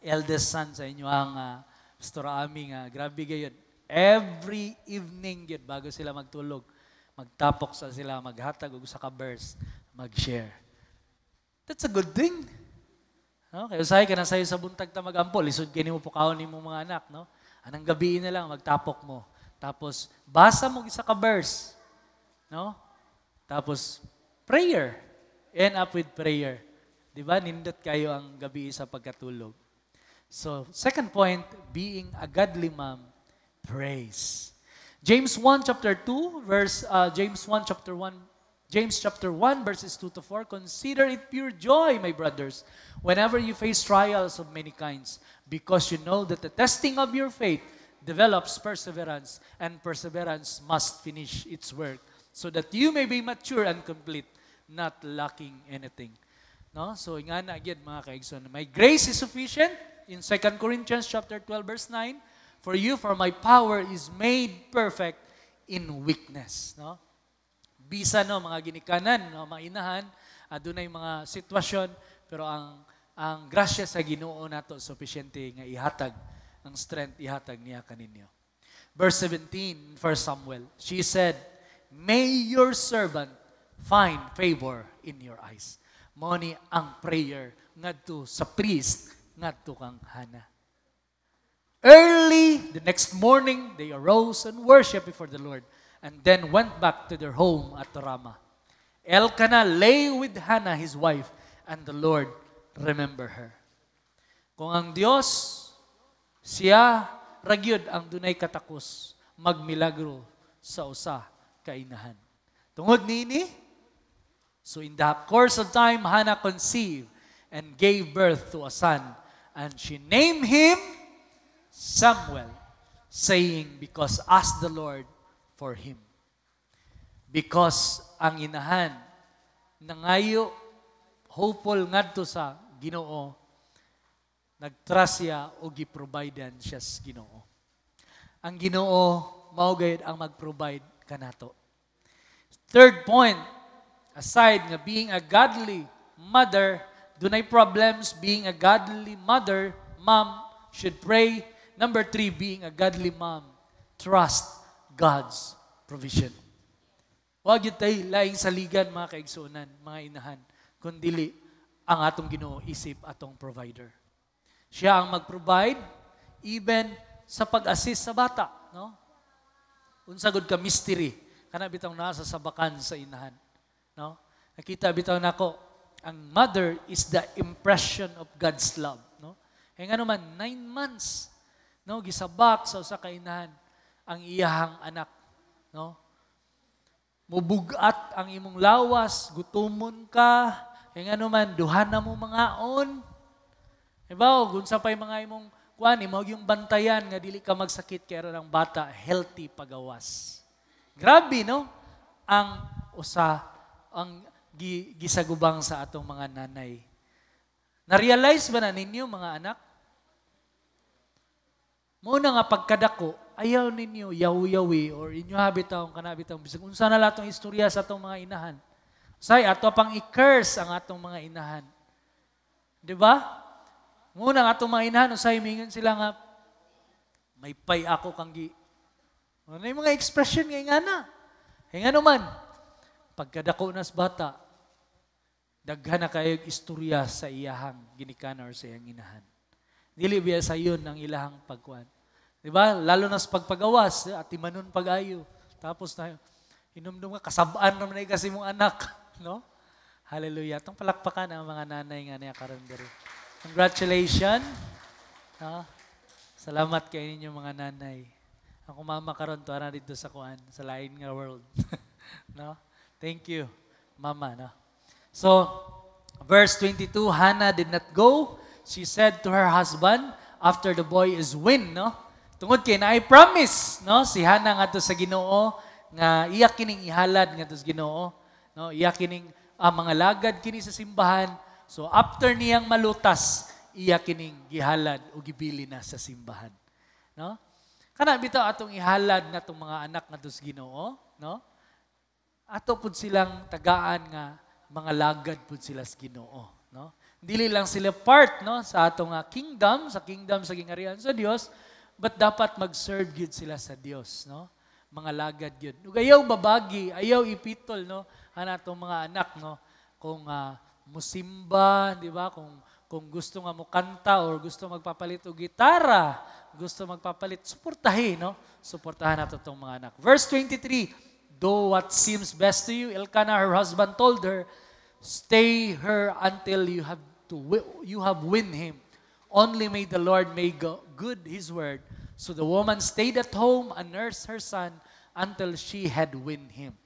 eldest son sa inyo ang Pastor Ami nga, grabe gayud. Every evening yun, bago sila magtulog, magtapok sa sila, maghatag og sa ka-verse, mag-share. That's a good thing. No? Kaya usahay ka na sa'yo sa buntag ta mag-ampol, isod kayo mo pukawon ni mong mga anak. No? Anang gabi na lang, magtapok mo. Tapos, basa mo isa ka-verse. No? Tapos, prayer. End up with prayer. Diba? Nindot kayo ang gabi sa pagkatulog. So, second point, being a godly mom, praise. James 1 chapter 2 verse James chapter 1 verses 2 to 4, consider it pure joy, my brothers, whenever you face trials of many kinds, because you know that the testing of your faith develops perseverance, and perseverance must finish its work, so that you may be mature and complete, not lacking anything. No? So, nga na again, mga kaigsoon, my grace is sufficient in 2 Corinthians chapter 12 verse 9, for my power is made perfect in weakness. No? Bisa no, mga ginikanan, no, mga inahan, adunay mga sitwasyon, pero ang grasya sa Ginoo nato sufficiente nga ihatag, ang strength ihatag niya kaninyo. Verse 17, 1 Samuel, she said, "May your servant find favor in your eyes." Mao ni ang prayer ngadto sa priest ngadto kang Hannah. Early the next morning, they arose and worshiped before the Lord, and then went back to their home at Ramah. Elkanah lay with Hannah, his wife, and the Lord remembered her. Kung ang Dios, siya ragyod ang dunay katakos, magmilagro sa usa ka inahan. Tungod niini, so in the course of time, Hannah conceived and gave birth to a son, and she named him Samuel, saying, "Because asked the Lord for him." Because ang inahan nangayo hopeful ngadto sa Ginoo, nagtrust siya o giprovidean siya sa Ginoo. Ang Ginoo mao gayud ang mag-provide kanato. Third point, aside nga being a godly mother, dunay problems being a godly mother, mom should pray. Number 3, being a godly mom, trust God's provision. Huwag yun tayo laing saligan, mga kaigsunan, mga inahan, kundili ang atong Ginoo isip atong provider. Siya ang mag-provide even sa pag-assist sa bata. No? Unsagod ka mystery, kana bitang nasa sabakan sa inahan. No? Nakita bitaw nako, ang mother is the impression of God's love. No? Kaya nga naman, 9 months, no, gisabak sa usa ka inahan ang iyahang anak, no? Mubugat ang imong lawas, gutumon ka, kaya nga naman duha na mo mangaon. Diba? Kung sa pay mga imong kuan, imo yung bantayan nga dili ka magsakit kay ng bata, healthy pagawas. Grabe, no? Ang usa ang gisagubang sa atong mga nanay. Na-realize ba na ninyo mga anak? Muna nga pagkadako, ayaw ninyo yawi-yawi or inyo habitang kanabitang bisag. Unsa na latong istorya sa atong mga inahan. Say, ato pang i-curse ang atong mga inahan. Di ba? Muna nga atong mga inahan, usay mingon sila nga, may pay ako kang gi. Ano yung mga expression nga na? Kaya nga naman, pagkadako nas bata, daghan na kayong istorya sa iyahang ginikanan or sa iyang inahan. Dili biya sa yun ang ilahang pagkuhan. Diba? Lalo na sa pagpagawas, at timanon pag-ayo. Tapos na, inumdum ka, kasabaan naman na kasi mong anak. No? Hallelujah. Itong palakpakan ang mga nanay nga niya karon diri. Congratulations. No? Salamat kay ninyo mga nanay. Ako mama karon to na dito sa kuan, sa lain nga world. No? Thank you, mama. No? So, verse 22, Hannah did not go. She said to her husband, after the boy is weaned, no? Tungod kay na I promise, no? Si Hannah nga to sa Ginoo nga iya kining ihalad nga to sa Ginoo, no? Iya kining mga lagad kini sa simbahan. So after niyang malutas, iya kining gihalad o gibili na sa simbahan, no? Kana bitaw atong ihalad natong mga anak nga to sa Ginoo, no? Ato pud silang tagaan nga mga lagad pud sila sa Ginoo, no? Dili lang sila part, no, sa atong kingdom, sa gingarihan sa Dios, but dapat mag-serve gyud sila sa Dios, no? Mga lagad gyud. Ug ayaw babagi, ayaw ipitol, no, ana atong mga anak, no, kung musimba, di ba? Kung gusto nga mo kanta or gusto magpapalit og gitara, gusto magpapalit, suportahin, no? Suportahan nato tong mga anak. Verse 23, do what seems best to you. Elkanah, her husband, told her, stay her until you have win him. Only may the Lord make good his word. So the woman stayed at home and nursed her son until she had win him.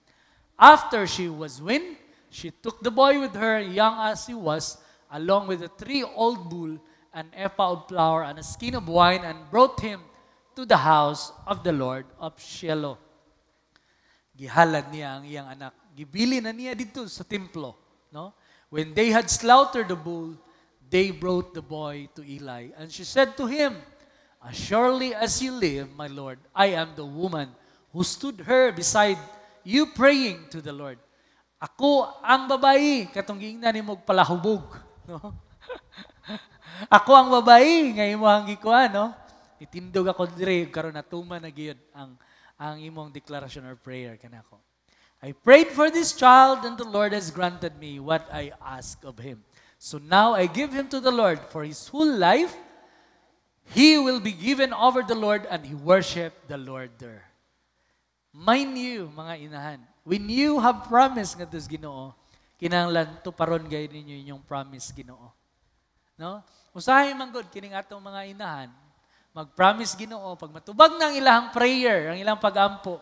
After she was win, she took the boy with her, young as he was, along with the 3 old bull, an ephah of flour, and a skin of wine, and brought him to the house of the Lord of Shiloh. Gihalad niya ang iyang anak. Gibili na niya dito sa templo, no? When they had slaughtered the bull, they brought the boy to Eli. And she said to him, as surely as you live, my Lord, I am the woman who stood her beside you praying to the Lord. Ako ang babae, katong giingnan nimo palahubog, no? Ako ang babae, nga imong gikuan, no? Itindog ako dire karon natuman na gyud ang imong declaration or prayer kanako. I prayed for this child and the Lord has granted me what I asked of him. So now I give him to the Lord for his whole life. He will be given over the Lord and he worshiped the Lord there. Mind you, mga inahan, when you have promise nga tos Ginoo, kinahanglan tuparon gayud ninyo inyong promise Ginoo. No? Usahay man gud kining atong mga inahan, mag-promise Ginoo pag matubag ng ilahang prayer, ang ilang pag-ampo,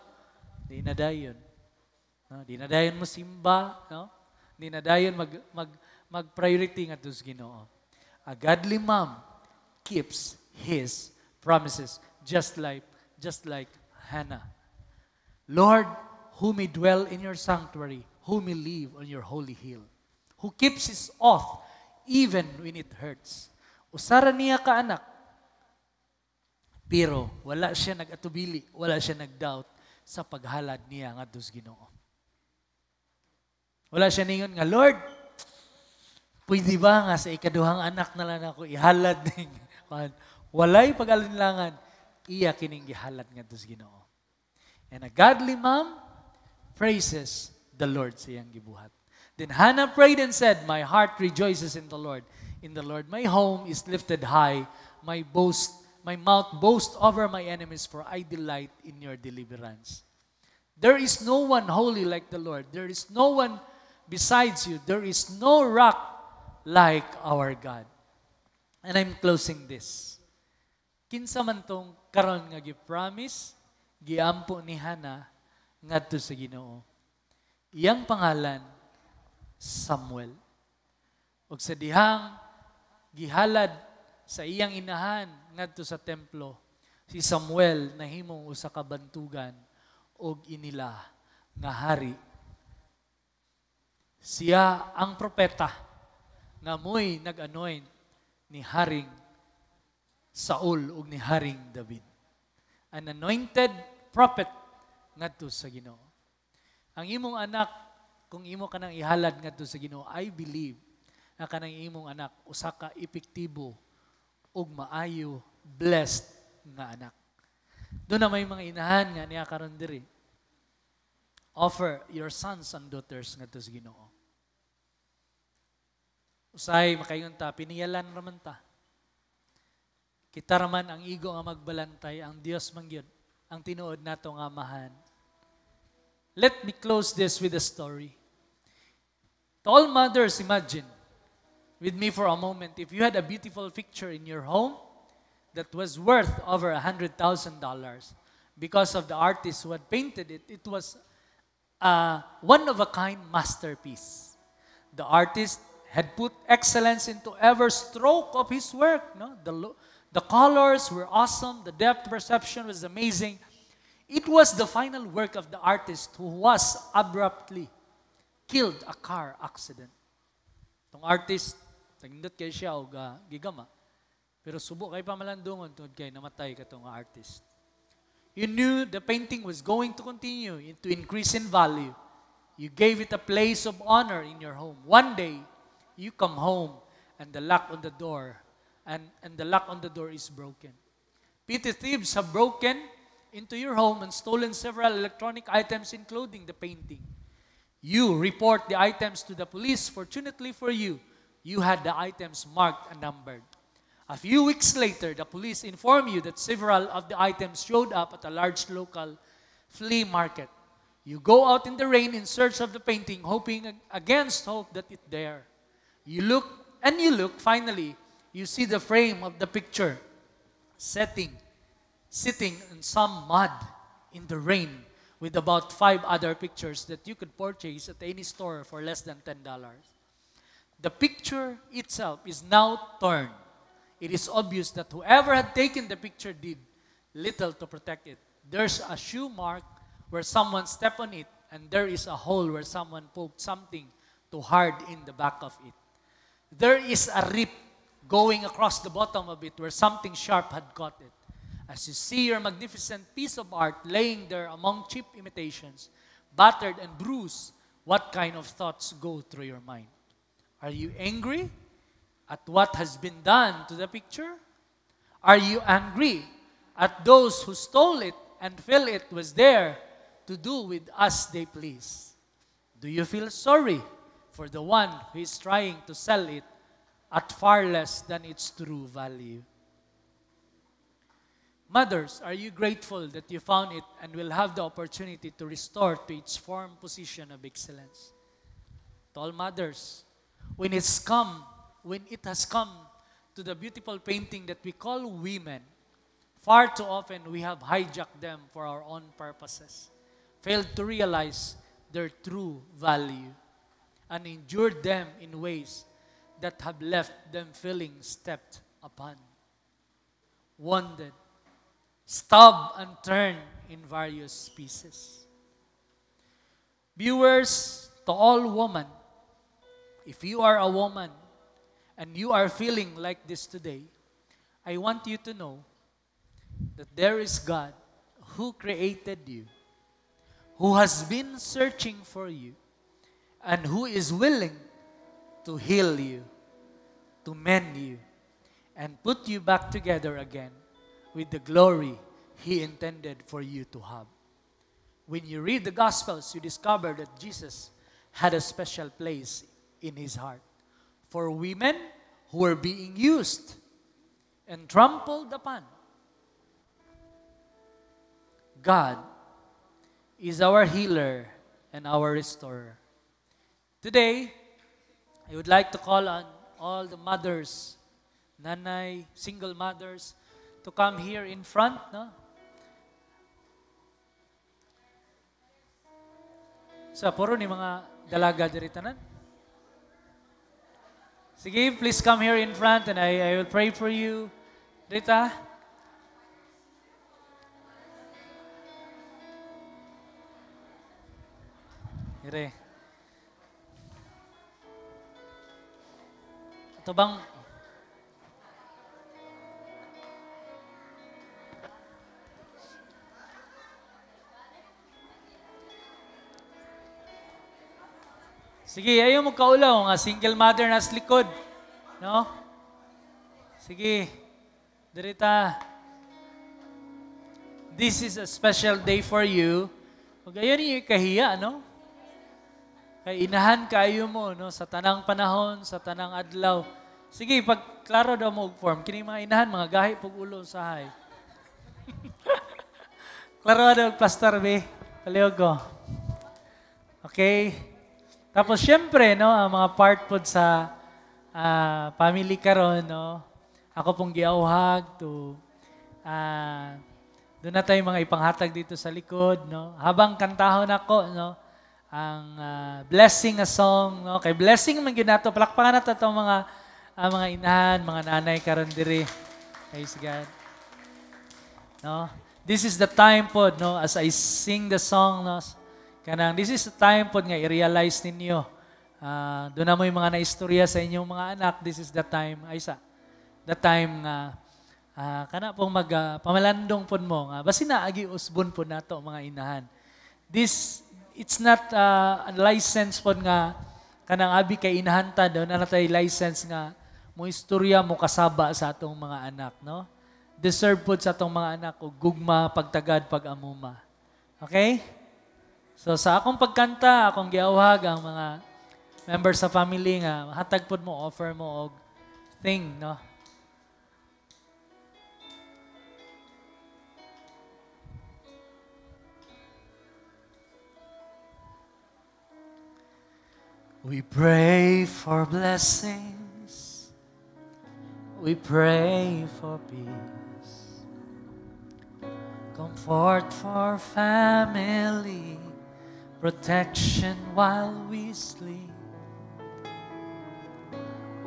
di na dayon. No? Di na dayon mo simba, no? Di na dayon mag-priority nga tos Ginoo. A godly mom keeps his promises just like Hannah. Lord, who may dwell in your sanctuary, who may live on your holy hill, who keeps his oath even when it hurts. Usara niya ka anak, pero wala siya nag-atubili, wala siya nag-doubt sa paghalad niya nga dos Ginoo. Wala siya ningon nga, Lord, pwede ba nga sa ikaduhang anak na lang ako ihalad ning walay pag-alinlangan, iya kining gihalad nga dos Ginoo. And a godly mom praises the Lord sa iyang gibuhat. Then Hannah prayed and said, my heart rejoices in the Lord. In the Lord, my home is lifted high. My mouth boasts over my enemies, for I delight in your deliverance. There is no one holy like the Lord. There is no one besides you. There is no rock like our God. And I'm closing this. Kinsa man tong karon nga gi-promise, giampo ni Hannah ngadto sa Ginoo. Iyang pangalan Samuel. Og sa dihang gihalad sa iyang inahan ngadto sa templo, si Samuel nahimong usa ka bantugan og inila nga hari. Siya ang propeta nga mo'y nag-anoint ni Haring Saul ug ni Haring David. An anointed prophet ngadto sa Ginoo. Ang imong anak, kung imo kanang ihalad ngadto sa Ginoo, I believe na kanang imong anak usa ka epektibo ug maayo, blessed nga anak. Doon na may mga inahan nga niya karon diri. Offer your sons and daughters ngadto sa Ginoo. Usay makaingon ta, piniyalan raman ta. Kita raman ang igo nga magbalantay, ang Dios man gyud ang tinuod nato nga amahan. Let me close this with a story. To all mothers, imagine with me for a moment, if you had a beautiful picture in your home that was worth over $100,000 because of the artist who had painted it, it was a one-of-a-kind masterpiece. The artist had put excellence into every stroke of his work. No? The colors were awesome. The depth perception was amazing. It was the final work of the artist who was abruptly killed a car accident. Itong artist, nagindot kay siya o gigama. Pero subo kay pamalandungon tungod kay namatay katong artist. You knew the painting was going to continue to increase in value. You gave it a place of honor in your home. One day, you come home and the lock on the door is broken. Petty thieves have broken into your home and stolen several electronic items including the painting. You report the items to the police. Fortunately for you, you had the items marked and numbered. A few weeks later, the police inform you that several of the items showed up at a large local flea market. You go out in the rain in search of the painting, hoping against hope that it's there. You look, finally, you see the frame of the picture sitting in some mud in the rain with about 5 other pictures that you could purchase at any store for less than $10. The picture itself is now torn. It is obvious that whoever had taken the picture did little to protect it. There's a shoe mark where someone stepped on it, and there is a hole where someone poked something too hard in the back of it. There is a rip going across the bottom of it where something sharp had caught it. As you see your magnificent piece of art laying there among cheap imitations, battered and bruised, what kind of thoughts go through your mind? Are you angry at what has been done to the picture? Are you angry at those who stole it and feel it was there to do with as they please? Do you feel sorry for the one who is trying to sell it at far less than its true value? Mothers, are you grateful that you found it and will have the opportunity to restore to its former position of excellence? To all mothers, when it has come to the beautiful painting that we call women, far too often we have hijacked them for our own purposes, failed to realize their true value, and endured them in ways that have left them feeling stepped upon, wounded, stabbed and turned in various pieces. Viewers, to all women, if you are a woman and you are feeling like this today, I want you to know that there is God who created you, who has been searching for you, and who is willing to heal you, to mend you, and put you back together again with the glory He intended for you to have. When you read the Gospels, you discover that Jesus had a special place in His heart for women who were being used and trampled upon. God is our healer and our restorer. Today, I would like to call on all the mothers, nanay, single mothers, to come here in front, no? Sa puro ni mga dalaga diri tanan. Sige, please come here in front and I will pray for you. Rita. Here. Ito bang sige, ayaw mo kaulaw nga single mother na sa likod. No? Sige. Dirita. This is a special day for you. Huwag ayaw niyo kahiya, no? Kay inahan kayo mo, no? Sa tanang panahon, sa tanang adlaw. Sige, pag klaro daw mo form, kini mga inahan, mga gahi pag ulo sa hay. Klaro daw, Pastor B. Palihog ko. Okay? Tapos, syempre, no, ang mga part po sa family karon, no, ako pong giauhag to, doon na tayo mga ipanghatag dito sa likod, no. Habang kantahon ako, no, ang blessing a song, no, kay blessing man gyud nato, palakpakan nato itong mga inahan, mga nanay karon diri. Praise God. No, this is the time po, no, as I sing the song, no, kanang, this is the time po nga i-realize ninyo. Doon na mo yung mga naistorya sa inyong mga anak, this is the time, Aisa, the time nga, kana pong pamalandong po mo, basi na agi usbon po na to mga inahan. It's not a license po nga, kanang abi kay inahanta, doon na tayo license nga, mo istorya mo kasaba sa atong mga anak, no? Deserve po sa atong mga anak, o gugma, pagtagad, pag-amuma. Okay? So sa akong pagkanta, akong giawhag ang mga members sa family nga hatag pod mo, offer mo og thing, no? We pray for blessings. We pray for peace. Comfort for family. Protection while we sleep.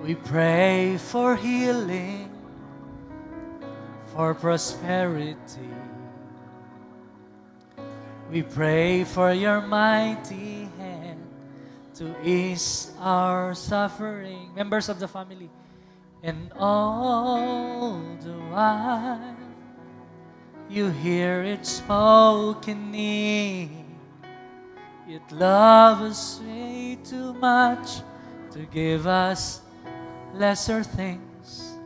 We pray for healing, for prosperity. We pray for your mighty hand to ease our suffering. Members of the family. And all the while You hear it spoken in. Yet love us way too much to give us lesser things.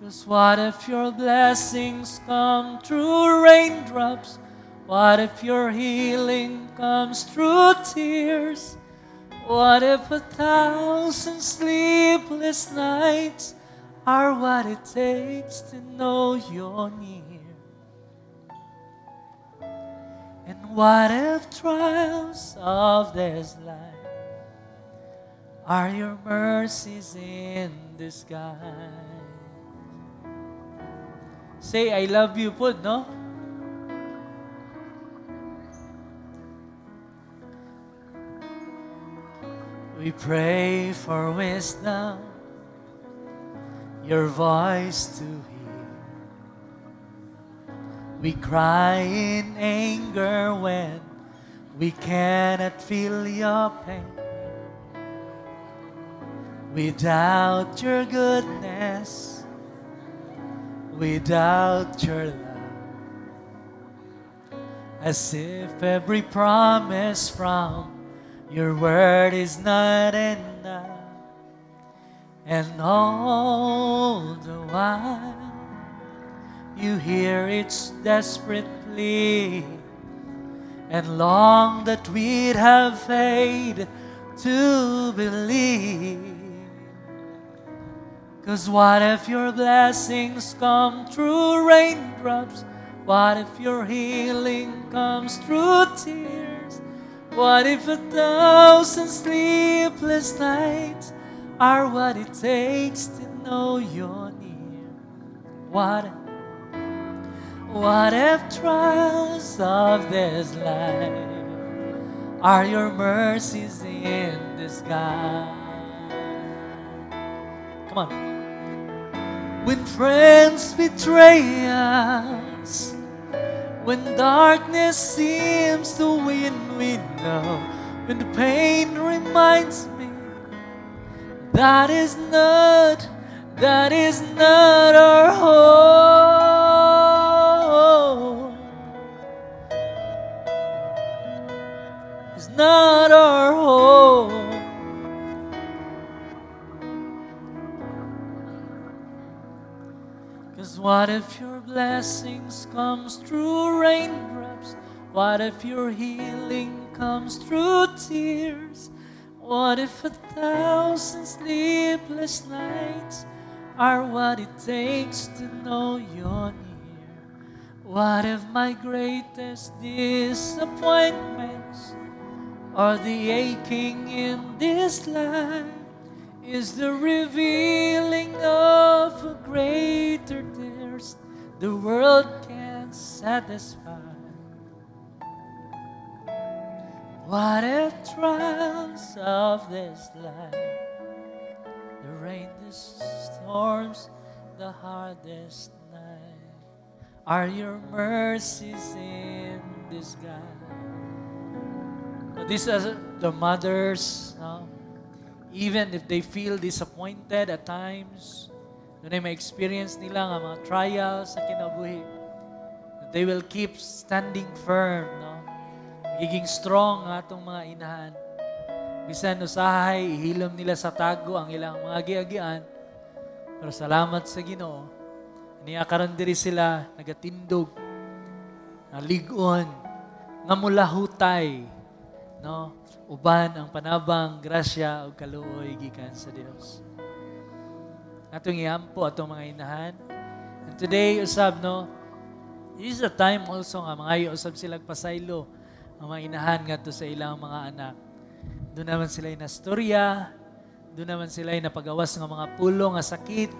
'Cause what if your blessings come through raindrops? What if your healing comes through tears? What if 1,000 sleepless nights are what it takes to know you're near? And what if trials of this life are your mercies in disguise? Say, I love you po, no? We pray for wisdom, your voice to hear. We cry in anger when we cannot feel your pain. We doubt your goodness, we doubt your love, as if every promise from your word is not enough. And all the while you hear its desperate plea, and long that we'd have faith to believe. 'Cause what if your blessings come through raindrops? What if your healing comes through tears? What if 1,000 sleepless nights are what it takes to know you're near? What if trials of this life are your mercies in disguise? Come on. When friends betray us, when darkness seems to win, we know. When the pain reminds me that is not our home. It's not our home. What if your blessings comes through raindrops? What if your healing comes through tears? What if 1,000 sleepless nights are what it takes to know you're near? What if my greatest disappointments or the aching in this life is the revealing of a greater thirst the world can't satisfy? What if trials of this life, the rain, the storms, the hardest night, are your mercies in disguise? These are the mothers, even if they feel disappointed at times, doon ay ma-experience nila nga mga trials sa kinabuhi, they will keep standing firm, magiging strong nga itong mga inahan. Bisan usahay, ihilom nila sa tago ang ilang mga giagian, pero salamat sa Ginoo, niya karon diri sila nagatindog, naligon, nga mula hutay, uban ang panabang, grasya o kaluoy gikan sa Dios. Atong iampo atong mga inahan. And today usab this is a time also nga mga usab sila pasaylo ang mga inahan ngadto sa ilang mga anak. Doon naman sila nastorya, doon naman sila napagawas nga mga pulong nga sakit.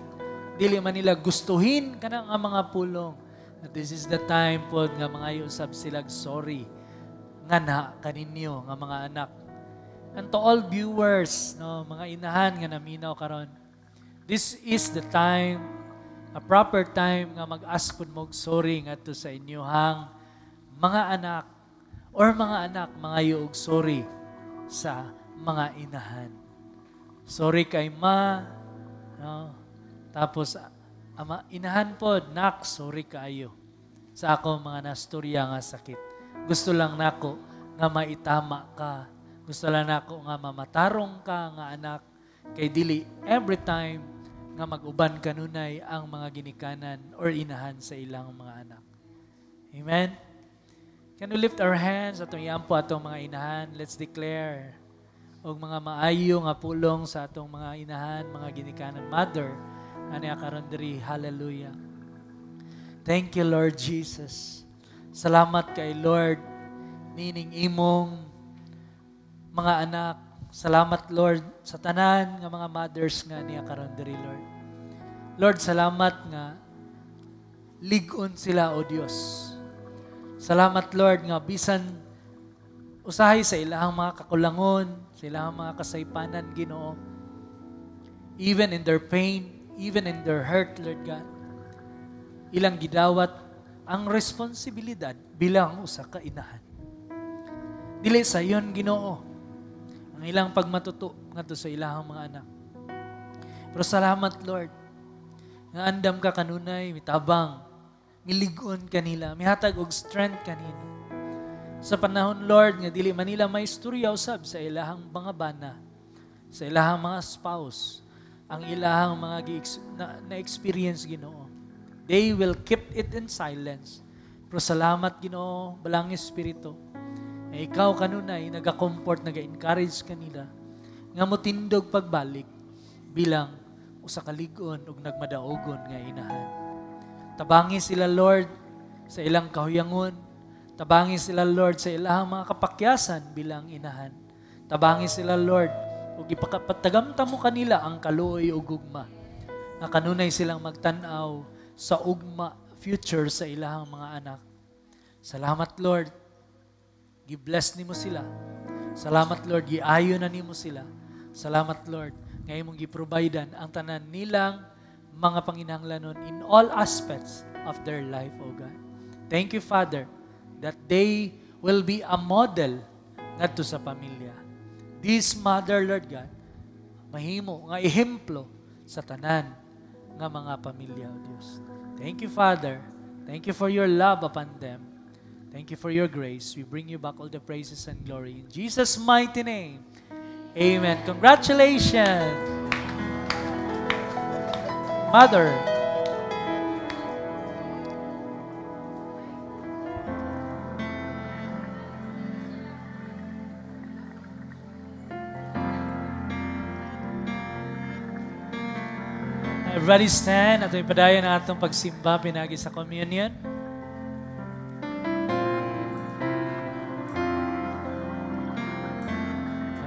Dili man nila gustuhin kanang nga mga pulong. That this is the time pod nga mga usab sila sorry nga na kaninyo nga mga anak. And to all viewers, mga inahan nga naminaw karon, this is the time, a proper time nga mag-ask pod mo sorry ngadto sa inyohang mga anak or mga anak mga og sorry sa mga inahan. Sorry kay ma, tapos ama inahan pod, nak, sorry kaayo. sa ako mga nasturya nga sakit. Gusto lang nako nga maitama ka. Gusto lang nako nga mamatarong ka nga anak kay dili every time nga mag-uban kanunay ang mga ginikanan or inahan sa ilang mga anak. Amen? Can we lift our hands atong iampo atong mga inahan? Let's declare og mga maayo nga pulong sa atong mga inahan, mga ginikanan. Mother, ani karon diri, hallelujah. Thank you, Lord Jesus. Salamat kay Lord, nining imong mga anak. Salamat, Lord, sa tanan nga mga mothers nga niya karon diri, Lord. Lord, salamat nga ligon sila, O Dios. Salamat, Lord, nga bisan usahay sa ilahang mga kakulangon, sa ilahang mga kasaypanan, Ginoo. Even in their pain, even in their hurt, Lord God. Ilang gidawat ang responsibilidad bilang usa ka inahan. Dili sa iyon, Ginoo, ang ilang pagmatuto ngadto sa ilahang mga anak. Pero salamat, Lord, nga andam ka kanunay, mitabang, miligon kanila, mihatag og strength kanina. Sa panahon, Lord, nga dili manila may istorya usab sa ilahang mga bana, sa ilahang mga spouse, ang ilahang mga na-experience, Ginoo. They will keep it in silence. Pero salamat, Ginoo, balang Espiritu, na ikaw kanunay, naga-comfort, naga-encourage kanila, nga motindog pagbalik bilang usa ka lig-on ug nagmadaogon nga inahan. Tabangi sila, Lord, sa ilang kahuyangon. Tabangi sila, Lord, sa ilahang mga kapakyasan bilang inahan. Tabangi sila, Lord, ug ipakapatagamta mo kanila ang kaluoy ug ugma. Nga kanunay silang magtan-aw sa ugma future sa ilahang mga anak. Salamat, Lord. Gi-bless nimo sila. Salamat, Lord. Giayo na nimo sila. Salamat, Lord. Nga imong gi-providean ang tanan nilang mga panginahanglanon in all aspects of their life, O God. Thank you, Father, that they will be a model ngadto sa pamilya. This mother, Lord God, mahimo nga ehemplo sa tanan nga mga pamilya, O Diyos. Thank you, Father. Thank you for your love upon them. Thank you for your grace. We bring you back all the praises and glory. In Jesus' mighty name, amen. Congratulations, Mother. Everybody stand at ipadayon na atong pagsimba pinagi sa communion.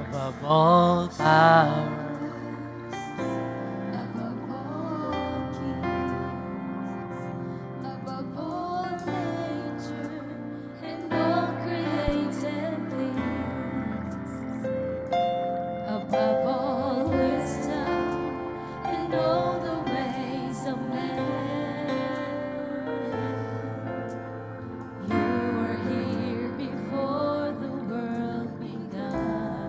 Above all power, Above all kings, above all nature, and all created things, above all wisdom, and all the ways of man. You were here before the world began.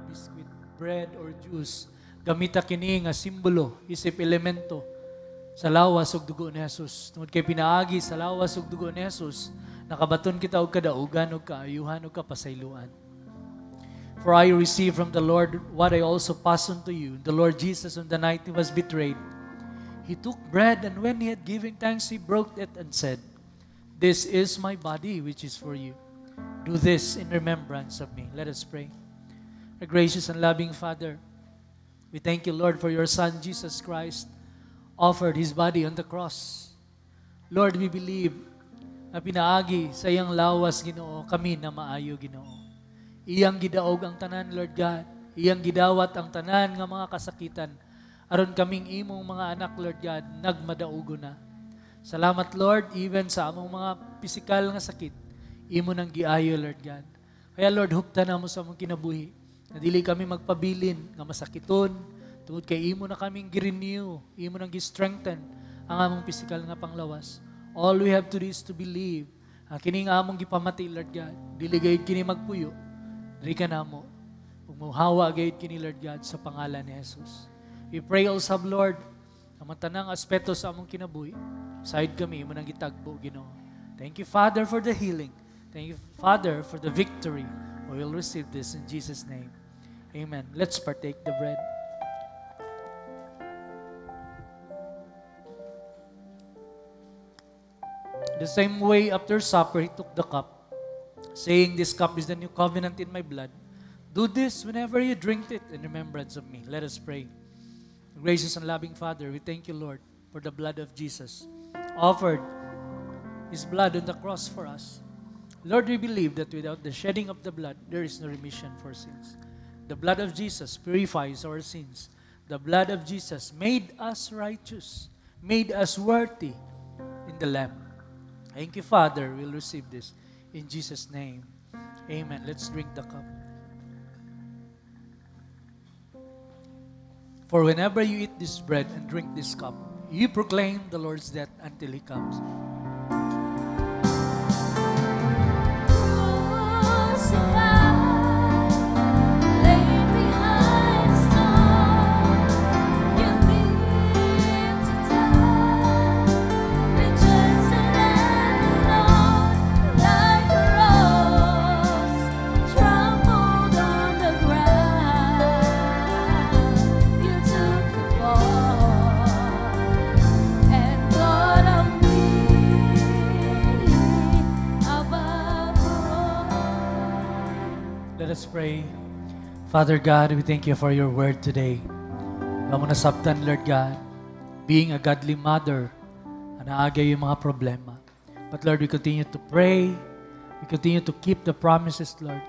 biscuit, bread, or juice, gamita kini nga simbolo, isip elemento, sa lawas ug dugo ni Jesus. Tungod kay pinaagi sa lawas ug dugo ni Jesus, nakabaton kita og kadaugan ug kaayuhan ug kapasayloan. For I received from the Lord what I also passed on to you. The Lord Jesus, on the night he was betrayed, he took bread, and when he had given thanks, he broke it and said, "This is my body, which is for you. Do this in remembrance of me." Let us pray. Our gracious and loving Father, we thank you, Lord, for your Son, Jesus Christ, offered His body on the cross. Lord, we believe na pinaagi sa iyang lawas, Ginoo, kami na maayo, Ginoo. Iyang gidaog ang tanan, Lord God. Iyang gidawat ang tanan nga mga kasakitan. Aron kaming imong mga anak, Lord God, nagmadaugo na. Salamat, Lord, even sa among mga pisikal nga sakit, imo nang giayo, Lord God. Kaya, Lord, hupta na mo sa among kinabuhi. Na dili kami magpabilin nga masakiton, tungod kay imo na kaming gi-renew, imo nang gi-strengthen ang among pisikal nga panglawas. All we have to do is to believe. Kining among gipamati, Lord God, dili gayud kini magpuyo, dili ka namo. Ug muhawa gayud kini, Lord God, sa pangalan ni Jesus. We pray also, Lord, ang tanang aspeto sa among kinabuhi. Side kami, imo nang gitagbo, Ginoo. Thank you, Father, for the healing. Thank you, Father, for the victory. We will receive this in Jesus' name. Amen. Let's partake the bread. The same way, after supper, he took the cup, saying, "This cup is the new covenant in my blood. Do this whenever you drink it in remembrance of me." Let us pray. Gracious and loving Father, we thank you, Lord, for the blood of Jesus, offered His blood on the cross for us. Lord, we believe that without the shedding of the blood, there is no remission for sins. The blood of Jesus purifies our sins. The blood of Jesus made us righteous, made us worthy in the Lamb. Thank you, Father. We'll receive this in Jesus' name. Amen. Let's drink the cup. For whenever you eat this bread and drink this cup, you proclaim the Lord's death until He comes. Let us pray. Father God, we thank you for your word today. Kamo nasabtan, Lord God, being a godly mother, anaagay yung mga problema. But Lord, we continue to pray. We continue to keep the promises, Lord.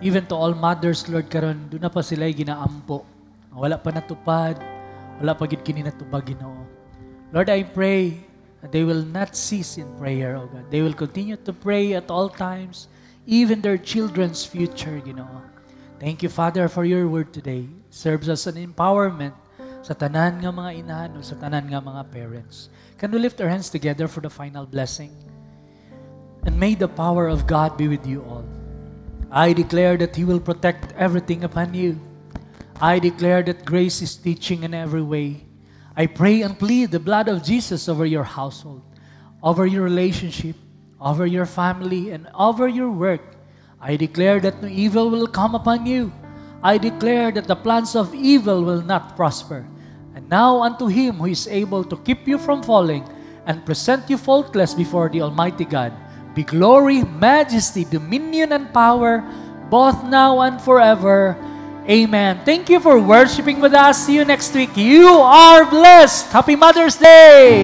Even to all mothers, Lord, karon doon na pa sila'y ginaampo. Wala pa natupad, wala pa gid kini natubag, Ginoo. Lord, I pray that they will not cease in prayer, oh God. They will continue to pray at all times, even their children's future, Ginoo. Thank you, Father, for your word today. Serves as an empowerment sa tanan nga mga inahan o sa tanan nga mga parents. Can we lift our hands together for the final blessing? And may the power of God be with you all. I declare that He will protect everything upon you. I declare that grace is teaching in every way. I pray and plead the blood of Jesus over your household, over your relationship, over your family, and over your work. I declare that no evil will come upon you. I declare that the plans of evil will not prosper. And now unto Him who is able to keep you from falling and present you faultless before the Almighty God, be glory, majesty, dominion, and power, both now and forever. Amen. Thank you for worshiping with us. See you next week. You are blessed. Happy Mother's Day!